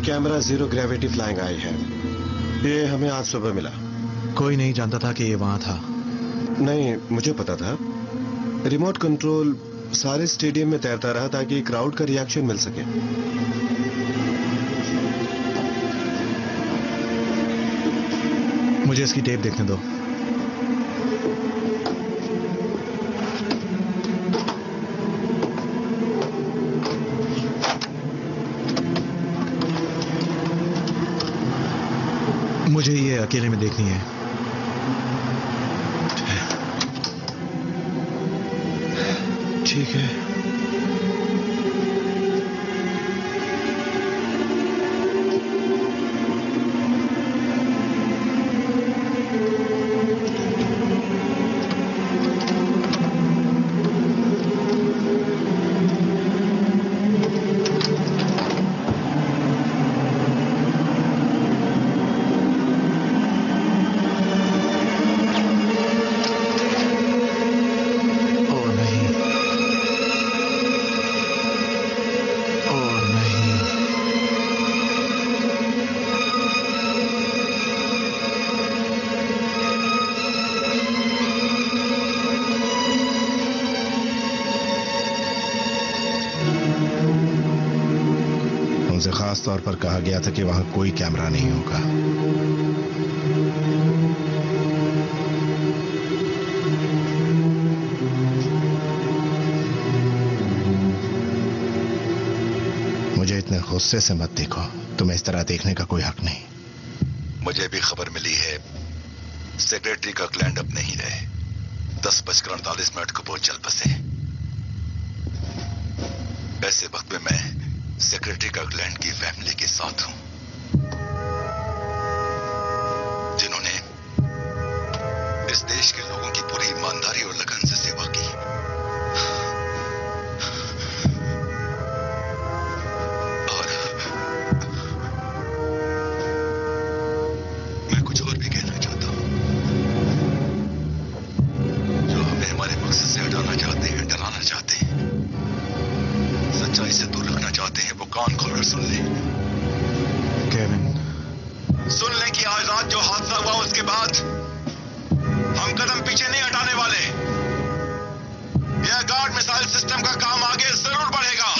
Camera zero gravity flying eye है। ये हमें आज सुबह मिला। कोई नहीं जानता था कि ये वहां था। नहीं, मुझे पता था। रिमोट कंट्रोल सारे स्टेडियम में तैरता रहा ताकि क्राउड का रिएक्शन मिल सके। मुझे इसकी टेप देखने दो। मुझे ये अकेले में देखनी है। ठीक है। खास तौर पर कहा गया था कि वहां कोई कैमरा नहीं होगा। मुझे इतने गुस्से से मत देखो, तुम्हें इस तरह देखने का कोई हक नहीं। मुझे भी खबर मिली है सेक्रेटरी कर्कलैंड अब नहीं रहे। 10:48 को वो चल बसे। ऐसे वक्त में मैं सेक्रेटरी कर्कलैंड की फैमिली के साथ हूं, जिन्होंने इस देश के लोगों की पूरी ईमानदारी और लगन से सेवा की। और मैं कुछ और भी कहना चाहता हूं। जो हमें हमारे मकसद से हटाना चाहते हैं, डराना चाहते हैं, सच्चाई से दूर रखना चाहते हैं, वो कान खोलकर सुन ले। केविन, सुन ले कि आज रात जो हादसा हुआ उसके बाद हम कदम पीछे नहीं हटाने वाले। यह गार्ड मिसाइल सिस्टम का काम आगे जरूर बढ़ेगा,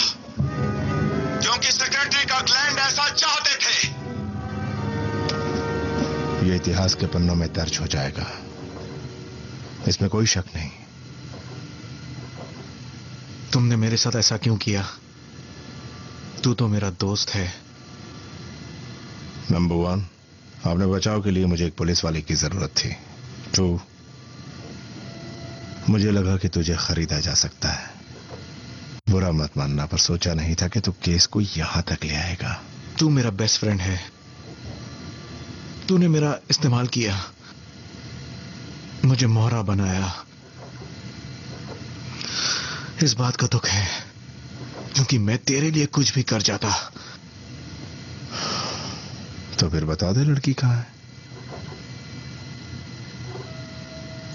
क्योंकि सेक्रेटरी कर्कलैंड ऐसा चाहते थे। यह इतिहास के पन्नों में दर्ज हो जाएगा, इसमें कोई शक नहीं। तुमने मेरे साथ ऐसा क्यों किया? तू तो मेरा दोस्त है। नंबर 1, आपने बचाव के लिए मुझे एक पुलिस वाले की जरूरत थी। 2, मुझे लगा कि तुझे खरीदा जा सकता है। बुरा मत मानना, पर सोचा नहीं था कि तू केस को यहां तक ले आएगा। तू मेरा बेस्ट फ्रेंड है। तूने मेरा इस्तेमाल किया, मुझे मोहरा बनाया। इस बात का दुख है, क्योंकि मैं तेरे लिए कुछ भी कर जाता। तो फिर बता दे लड़की कहां है?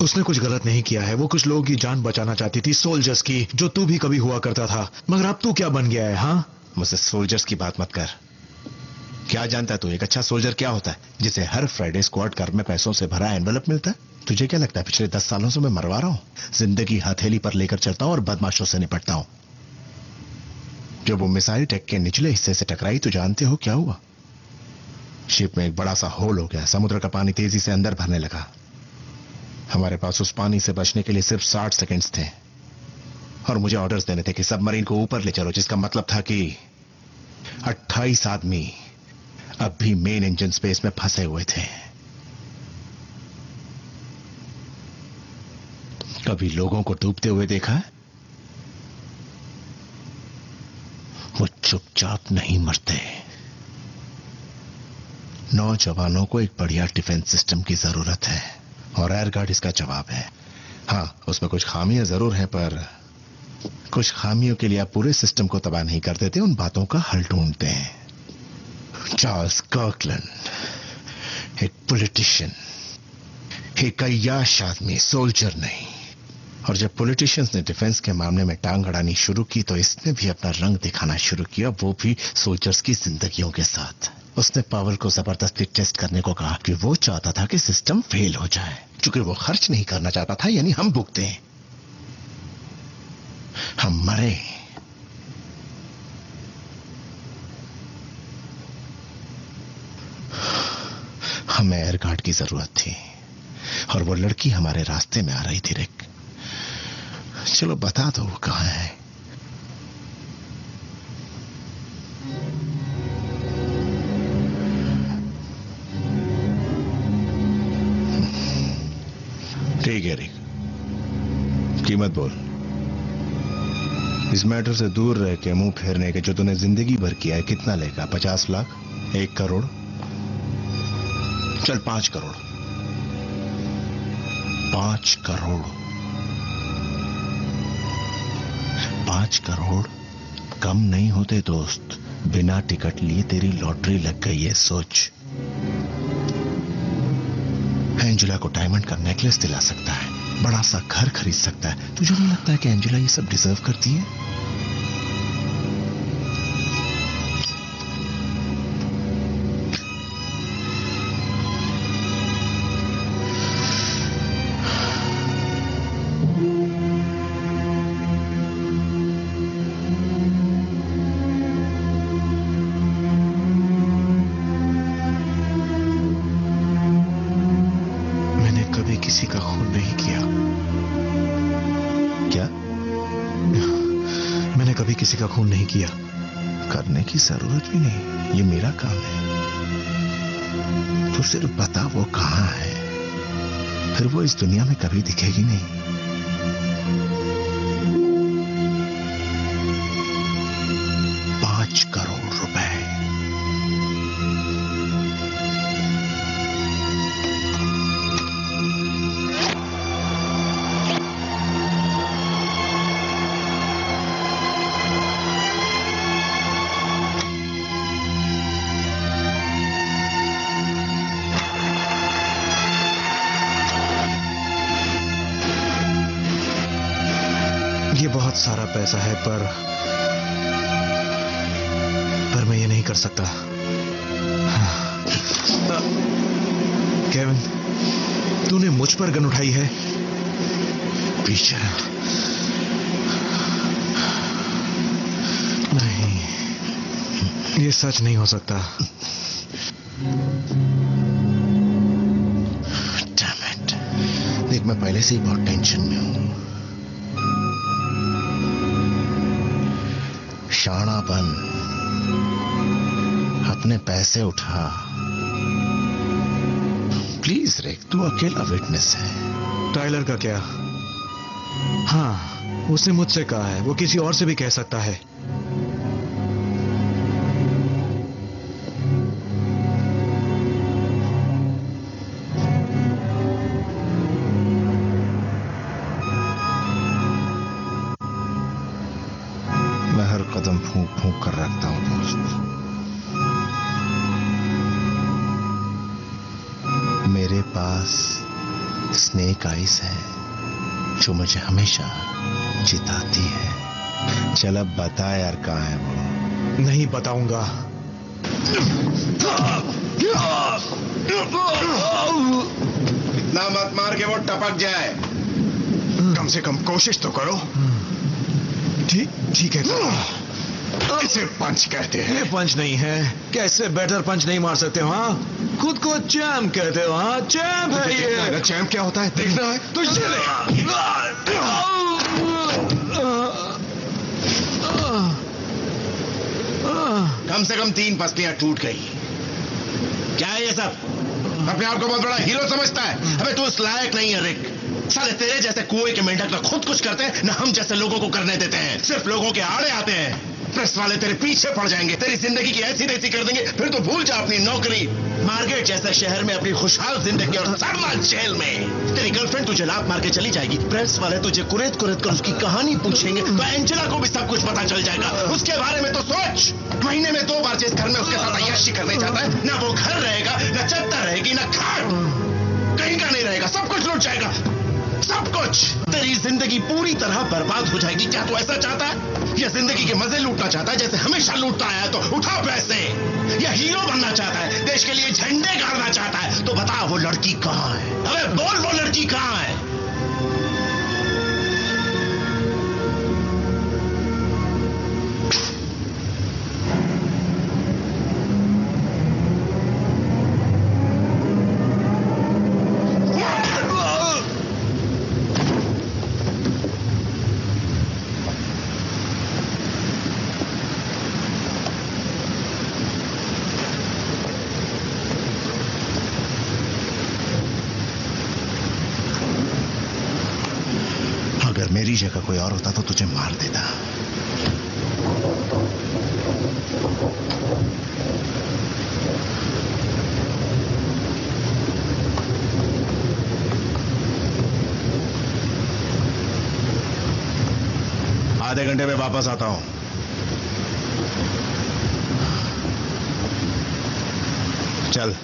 उसने कुछ गलत नहीं किया है। वो कुछ लोगों की जान बचाना चाहती थी, सोल्जर्स की, जो तू भी कभी हुआ करता था। मगर अब तू क्या बन गया है? हाँ, मुझसे सोल्जर्स की बात मत कर। क्या जानता है तू एक अच्छा सोल्जर क्या होता है? जिसे हर फ्राइडे स्क्वाड कार में पैसों से भरा एनवेलप मिलता है। तुझे क्या लगता है पिछले 10 सालों से मैं मरवा रहा हूं? जिंदगी हथेली पर लेकर चलता हूं और बदमाशों से निपटता हूं। जब वो मिसाइल टेक के निचले हिस्से से टकराई तो जानते हो क्या हुआ? शिप में एक बड़ा सा होल हो गया। समुद्र का पानी तेजी से अंदर भरने लगा। हमारे पास उस पानी से बचने के लिए सिर्फ 60 सेकंड्स थे, और मुझे ऑर्डर्स देने थे कि सबमरीन को ऊपर ले चलो, जिसका मतलब था कि 28 आदमी अब भी मेन इंजन स्पेस में फंसे हुए थे। कभी लोगों को डूबते हुए देखा है? वो चुपचाप नहीं मरते। नौजवानों को एक बढ़िया डिफेंस सिस्टम की जरूरत है, और एयरगार्ड इसका जवाब है। हां, उसमें कुछ खामियां जरूर हैं, पर कुछ खामियों के लिए आप पूरे सिस्टम को तबाह नहीं कर देते, उन बातों का हल ढूंढते हैं। चार्ल्स कर्कलैंड एक पॉलिटिशियन, एक अय्याश आदमी, सोल्जर नहीं। और जब पॉलिटिशियंस ने डिफेंस के मामले में टांग अड़ानी शुरू की तो इसने भी अपना रंग दिखाना शुरू किया, वो भी सोल्जर्स की जिंदगियों के साथ। उसने पावर को जबरदस्ती टेस्ट करने को कहा कि वो चाहता था कि सिस्टम फेल हो जाए। क्योंकि वो खर्च नहीं करना चाहता था, यानी हम भुगते हैं, हम मरे। हमें एयरगार्ड की जरूरत थी, और वो लड़की हमारे रास्ते में आ रही थी रिक। चलो बता दो वो कहां है। ठीक है रिक, कीमत बोल। इस मैटर से दूर रह के मुंह फेरने के जो तूने जिंदगी भर किया है कितना लेगा? 50 लाख? 1 करोड़? चल 5 करोड़। 5 करोड़। 5 करोड़ कम नहीं होते दोस्त। बिना टिकट लिए तेरी लॉटरी लग गई है, सोच। एंजेला को डायमंड का नेकलेस दिला सकता है, बड़ा सा घर खरीद सकता है। तुझे नहीं लगता है कि एंजेला ये सब डिजर्व करती है? किसी का खून नहीं किया। क्या? मैंने कभी किसी का खून नहीं किया। करने की जरूरत भी नहीं, ये मेरा काम है। तो सिर्फ बता वो कहां है, फिर वो इस दुनिया में कभी दिखेगी नहीं। 5 करोड़ रुपए। ये बहुत सारा पैसा है, पर मैं ये नहीं कर सकता। केविन, तूने मुझ पर गन उठाई है? पीछे नहीं, ये सच नहीं हो सकता। Damn it। देख, मैं पहले से ही बहुत टेंशन में हूं। शाना बन, अपने पैसे उठा प्लीज रिक, तू अकेला विटनेस है। टाइलर का क्या? हाँ, उसने मुझसे कहा है, वो किसी और से भी कह सकता है। मैं हर कदम फूंक फूंक कर रखता हूं दोस्त। मेरे पास स्नेक आइज है जो मुझे हमेशा जिताती है। चल अब बता यार, कहां है वो? नहीं बताऊंगा। इतना मत मार के वो टपक जाए, कम से कम कोशिश तो करो। ठीक है, इसे पंच कहते हैं। ये पंच नहीं है। कैसे बेटर पंच नहीं मार सकते हो? हाँ, खुद को चैंप कहते हो? हाँ, चैंप है ये। चैंप क्या होता है देखना है तो ये ले। कम से कम 3 पसलियां टूट गई। क्या है ये सब? अपने आप को बहुत बड़ा हीरो समझता है। अबे तू इस लायक नहीं है रिक। साले तेरे जैसे कुएं के मेंढक ना खुद कुछ करते हैं, ना हम जैसे लोगों को करने देते हैं। सिर्फ लोगों के आड़े आते हैं। प्रेस वाले तेरे पीछे पड़ जाएंगे, तेरी जिंदगी की ऐसी तैसी कर देंगे, फिर तो भूल जा अपनी नौकरी। मार्केट जैसे शहर में अपनी खुशहाल जिंदगी और सरमा जेल में। तेरी गर्लफ्रेंड तुझे लात मार के चली जाएगी, प्रेस वाले तुझे कुरेद कुरेद कर उसकी कहानी पूछेंगे, तो एंजेला को भी सब कुछ पता चल जाएगा। उसके बारे में तो सोच। महीने में 2 बार जिस घर में उसके साथ अय्याशी करने जाता है, ना वो घर रहेगा, ना चद्दर रहेगी, ना खाट, कहीं का नहीं रहेगा, सब कुछ लूट जाएगा, सब कुछ। तेरी जिंदगी पूरी तरह बर्बाद हो जाएगी। क्या तू ऐसा चाहता है? या जिंदगी के मजे लूटना चाहता है जैसे हमेशा लूटता आया है? तो उठा पैसे। या हीरो बनना चाहता है, देश के लिए झंडे गाड़ना चाहता है? तो बता वो लड़की कहां है? अबे बोल, वो लड़की कहां है? अगर मेरी जगह कोई और होता तो तुझे मार देता। आधे घंटे में वापस आता हूं। चल।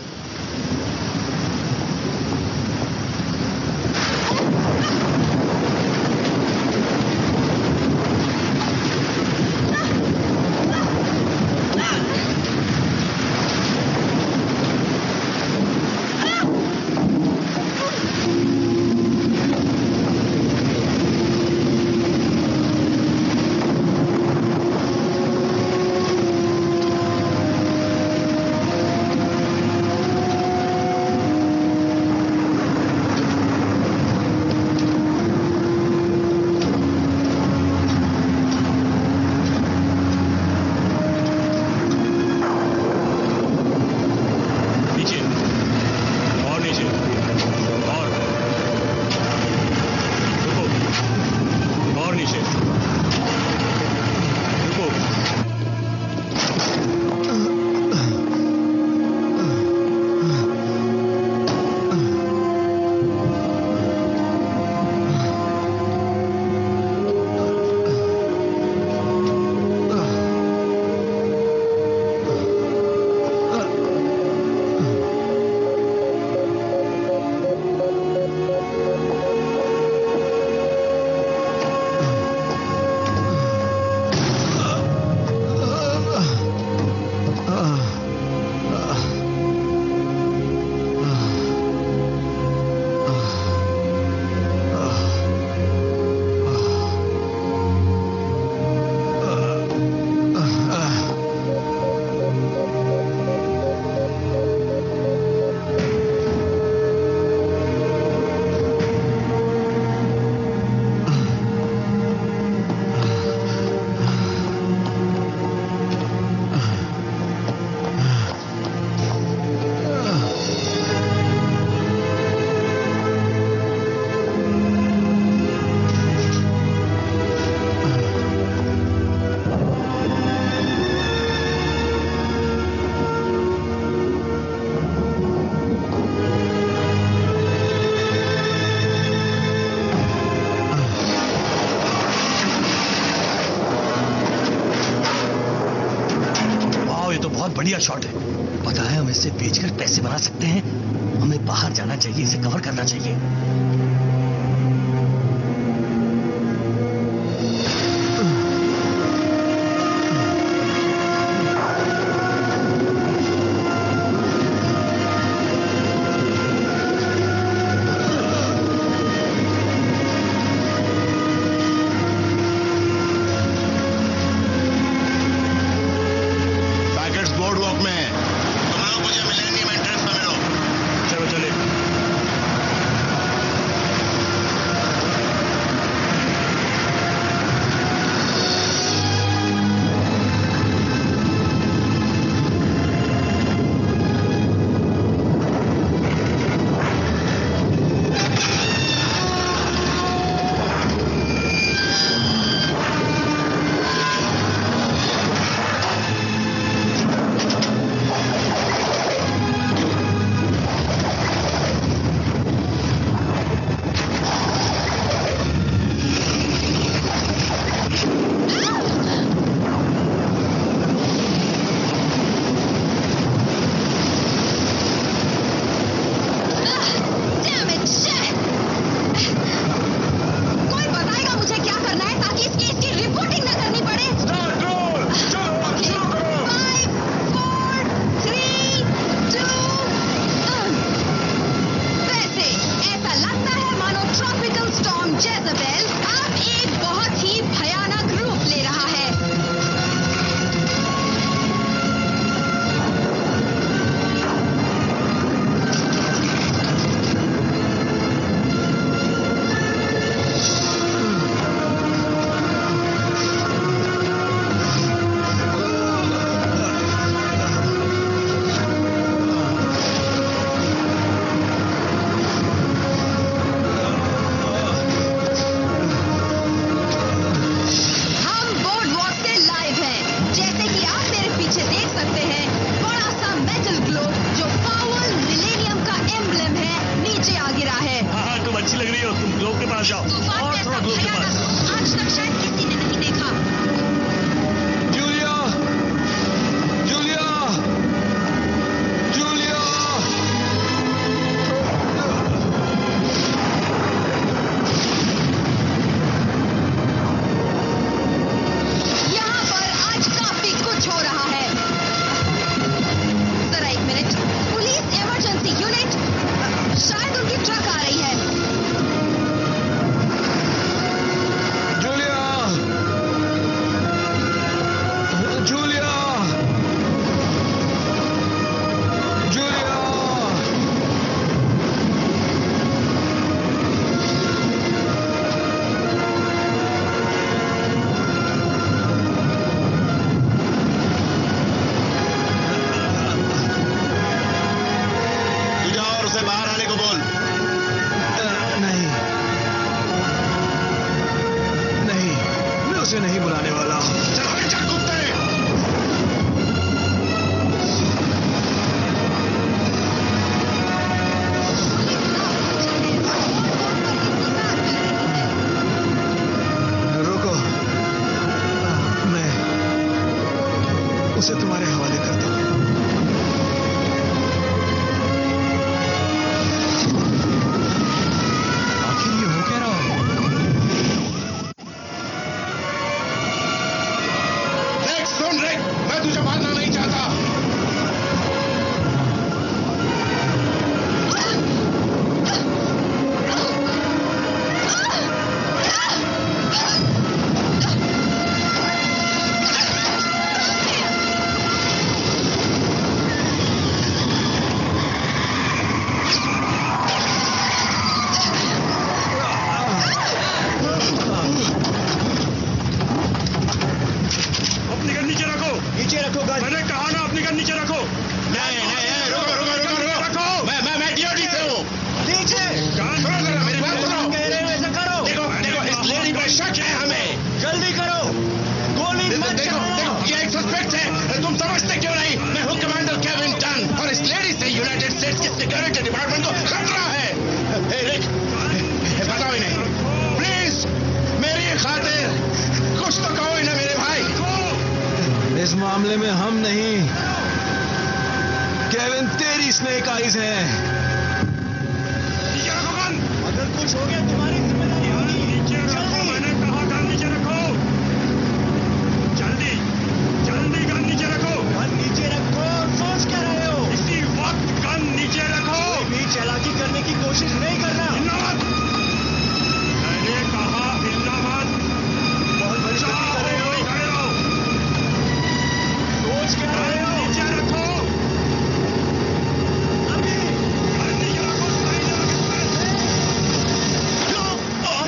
बढ़िया शॉट है। पता है हम इससे बेचकर पैसे बना सकते हैं। हमें बाहर जाना चाहिए, इसे कवर करना चाहिए। अच्छी लग रही हो तुम। ग्लोब के पास जाओ और थोड़ा ग्लोब के पास। आज तक शायद किसी ने नहीं देखा। Julia, Julia, Julia. यहाँ पर आज काफी कुछ हो रहा है। जरा एक मिनट। पुलिस इमरजेंसी यूनिट, शायद उनकी ट्रक आ रही है। Julia, Julia, Julia. तू जा और उसे बाहर आने को बोल। नहीं, नहीं, मैं उसे नहीं बुलाने वाला। चल चल कुत्ते। रुको, मैं उसे तुम्हारे हवाले करता हूँ। आखिर ये हो क्या रहा है? देख सुन रिक, मैं तुझे मारना नहीं चाहता। अपनी गन नीचे रखो। नीचे रखो गन। मैंने कहा ना अपनी गन नीचे रखो। नहीं नहीं रुको रुको रुको रुको। मैं DOD से हूँ। नीचे सुनो जरा मेरी बात सुनो। कह रहे हो ऐसा करो। देखो देखो इस लेडी पे शक है हमें। जल्दी करो, गोली मत देखो चलाओ। देखो ये एक सस्पेक्ट है। तुम समझते क्यों नहीं? मैं हूँ कमांडर केविन टन और इस लेडी से यूनाइटेड स्टेट्स की सिक्योरिटी डिपार्टमेंट को खतरा है। ए, रिक बताओ इन्हें प्लीज, मेरी खातिर कुछ तो कहो इन्हें मेरे भाई। इस मामले में हम नहीं, केविन तेरी स्नेक आइज है। नीचे रखो गन। अगर कुछ हो गया तुम्हारी जिम्मेदारी होगी। नीचे रखो, मैंने कहा गन नीचे रखो। जल्दी जल्दी गन नीचे रखो। गन नीचे रखो। सोच क्या रहे हो? इसी वक्त गन नीचे रखो। कोई भी चालाकी करने की कोशिश नहीं करना। हिलना मत। मैंने कहा हिलना मत। बहुत बड़ी गलती कर रहे हो। खड़े रहो। सोच क्या रहे हो? नीचे रखो। अभी गन नीचे रखो। सही जगह पे।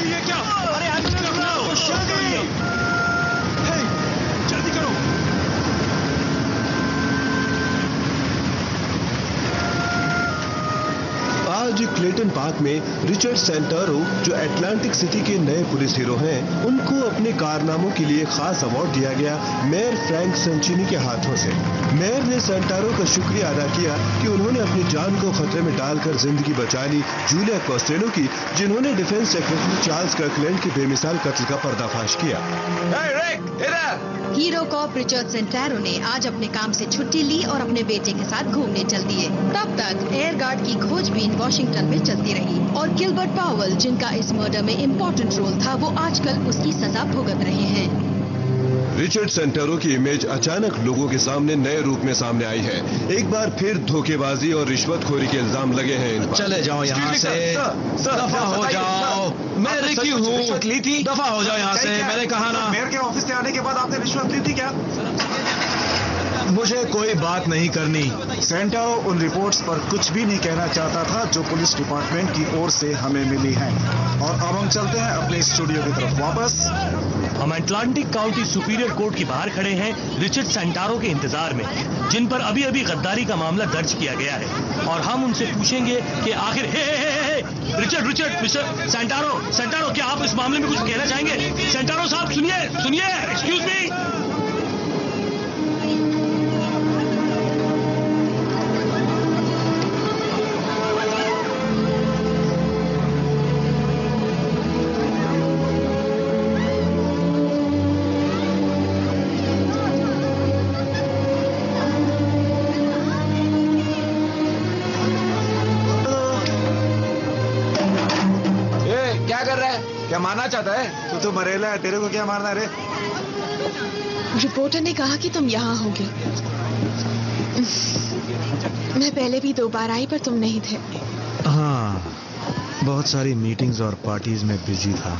ये क्या? अरे आगे रखो। जल्दी जल्दी करो। आज क्लेटन पार्क में रिचर्ड सेंटारो, जो अटलांटिक सिटी के नए पुलिस हीरो हैं, उनको अपने कारनामों के लिए खास अवार्ड दिया गया मेयर फ्रैंक सेंचिनी के हाथों से। मेयर ने सेंटारो का शुक्रिया अदा किया कि उन्होंने अपनी जान को खतरे में डालकर जिंदगी बचा ली जूलिया कॉस्टेलो की, जिन्होंने डिफेंस सेक्रेटरी चार्ल्स कर्कलैंड के बेमिसाल कत्ल का पर्दाफाश किया। हीरो कॉप रिचर्ड सेंटारो ने आज अपने काम से छुट्टी ली और अपने बेटे के साथ घूमने चल दिए। तब तक एयर गार्ड की खोजबीन वॉशिंगटन में चलती रही और गिलबर्ट पावेल, जिनका इस मर्डर में इम्पोर्टेंट रोल था, वो आजकल उसकी सजा भुगत रहे हैं। रिचर्ड सेंटारो की इमेज अचानक लोगों के सामने नए रूप में सामने आई है। एक बार फिर धोखेबाजी और रिश्वतखोरी के इल्जाम लगे हैं इन पर। चले जाओ यहाँ से, दफा हो जाओ। मैं रिकी हूँ, ली थी? दफा हो जाओ यहाँ से। मैंने कहा ना, मेयर के ऑफिस से आने के बाद आपने रिश्वत ली थी क्या? मुझे कोई बात नहीं करनी। सेंटारो उन रिपोर्ट्स पर कुछ भी नहीं कहना चाहता था जो पुलिस डिपार्टमेंट की ओर से हमें मिली हैं। और अब हम चलते हैं अपने स्टूडियो की तरफ वापस। हम अटलांटिक काउंटी सुपीरियर कोर्ट के बाहर खड़े हैं रिचर्ड सेंटारो के इंतजार में, जिन पर अभी अभी गद्दारी का मामला दर्ज किया गया है। और हम उनसे पूछेंगे कि आखिर रिचर्ड मिस्टर सेंटारो, क्या आप इस मामले में कुछ कहना चाहेंगे? सेंटारो साहब सुनिए, एक्सक्यूज मी। क्या मारना चाहता है? तू मरेला है, तेरे को क्या मारना है रे? रिपोर्टर ने कहा कि तुम यहाँ होगे। मैं पहले भी 2 बार आई पर तुम नहीं थे। हाँ, बहुत सारी मीटिंग्स और पार्टीज में बिजी था।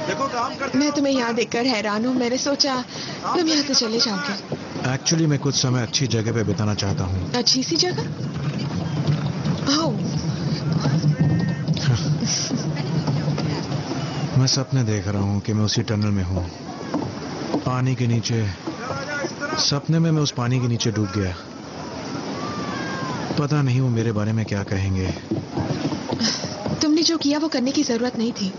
देखो काम करते। मैं तुम्हें यहाँ देखकर हैरान हूँ। मैंने सोचा तुम यहाँ से चले जाओगे। एक्चुअली मैं कुछ समय अच्छी जगह पे बिताना चाहता हूँ। अच्छी सी जगह? ओह। मैं सपने देख रहा हूँ कि मैं उसी टनल में हूँ, पानी के नीचे। सपने में मैं उस पानी के नीचे डूब गया। पता नहीं वो मेरे बारे में क्या कहेंगे। तुमने जो किया वो करने की जरूरत नहीं थी,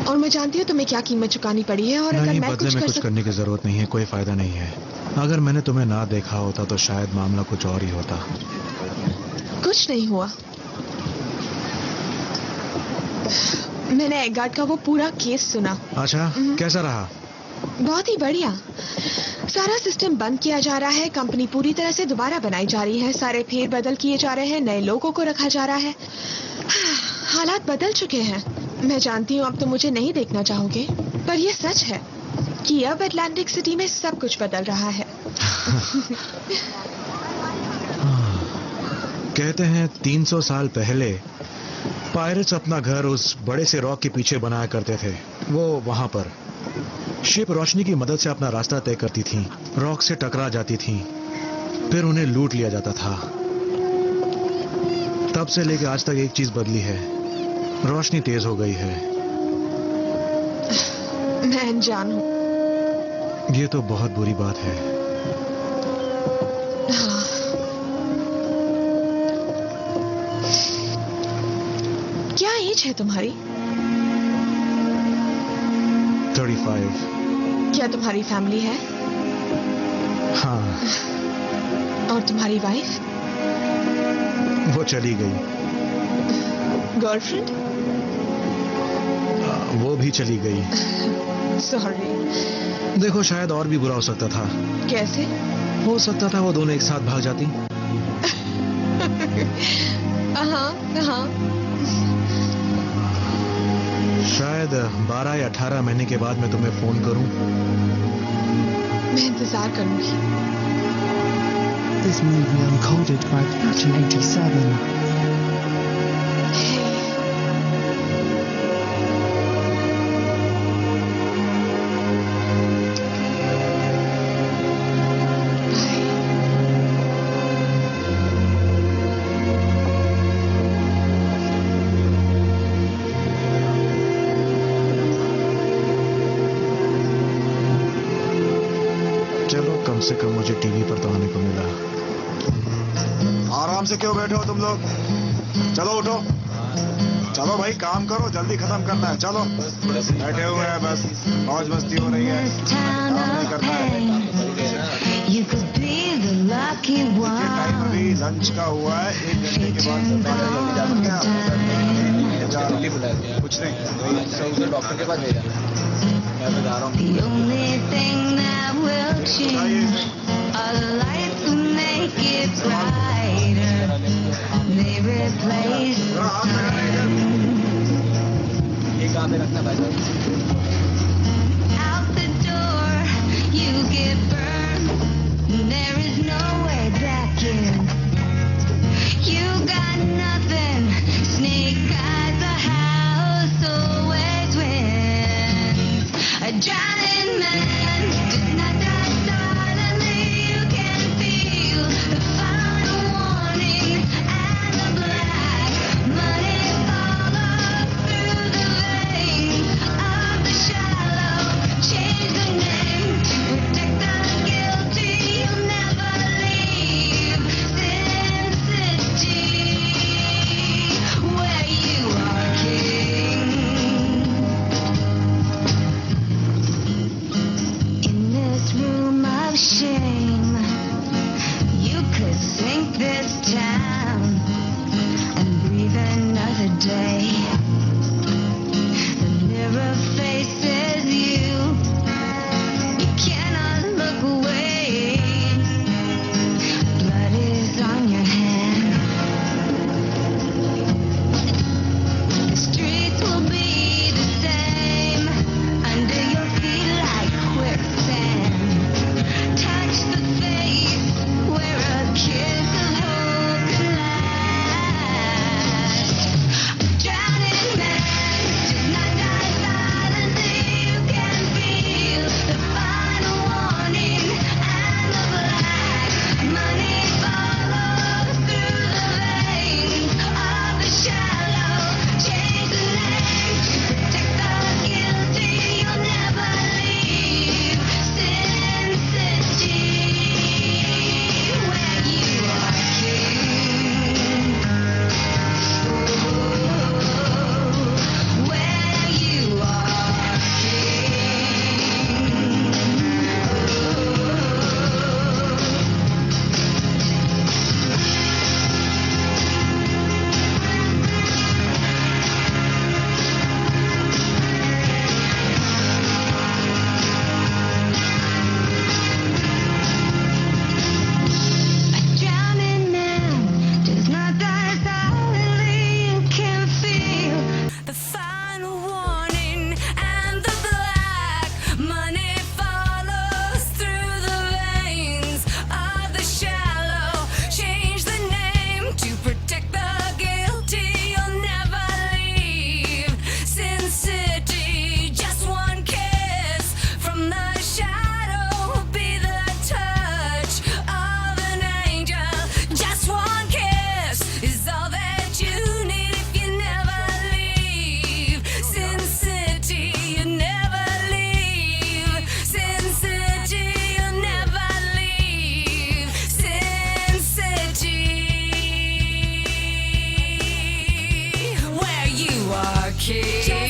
और मैं जानती हूँ तुम्हें क्या कीमत चुकानी पड़ी है। और नहीं, अगर मैं बदले में कुछ करने की जरूरत नहीं है, कोई फायदा नहीं है। अगर मैंने तुम्हें ना देखा होता तो शायद मामला कुछ और ही होता। कुछ नहीं हुआ। मैंने एगार्ड का वो पूरा केस सुना। अच्छा, कैसा रहा? बहुत ही बढ़िया। सारा सिस्टम बंद किया जा रहा है, कंपनी पूरी तरह से दोबारा बनाई जा रही है, सारे फेर बदल किए जा रहे हैं, नए लोगों को रखा जा रहा है। हालात बदल चुके हैं। मैं जानती हूँ अब तुम मुझे नहीं देखना चाहोगे, पर यह सच है कि अब अटलांटिक सिटी में सब कुछ बदल रहा है। कहते हैं 300 साल पहले पायरेट्स अपना घर उस बड़े से रॉक के पीछे बनाया करते थे। वो वहां पर शिप रोशनी की मदद से अपना रास्ता तय करती थी, रॉक से टकरा जाती थी, फिर उन्हें लूट लिया जाता था। तब से लेकर आज तक एक चीज बदली है, रोशनी तेज हो गई है। मैं अनजान हूं। ये तो बहुत बुरी बात है। हाँ। क्या एज है तुम्हारी? 35। क्या तुम्हारी फैमिली है? हाँ। और तुम्हारी वाइफ? वो चली गई। गर्लफ्रेंड? वो भी चली गई। सॉरी। देखो, शायद और भी बुरा हो सकता था। कैसे? हो सकता था वो दोनों एक साथ भाग जाती। हाँ। शायद 12 या 18 महीने के बाद मैं तुम्हें फोन करूं। मैं इंतजार करूंगी। This movie uncoded by Action 87. कम से कम मुझे टीवी पर तो आने को मिला। आराम से क्यों बैठे हो तुम लोग? चलो उठो, चलो भाई काम करो, जल्दी खत्म करना है। चलो, बैठे हुए हैं बस, मौज मस्ती हो रही है, काम नहीं करना है। टाइम अभी लंच का हुआ है, 1 घंटे के बाद जल्दी जा सकते हैं। कुछ नहीं, डॉक्टर के पास भेजा, मैं तो जा रहा हूँ। Our lights will make it brighter. They replace the sun. Out the door, you get burned. There is no way back in. You got nothing. Snake eyes, the house always wins. A drowning man does not die. I key.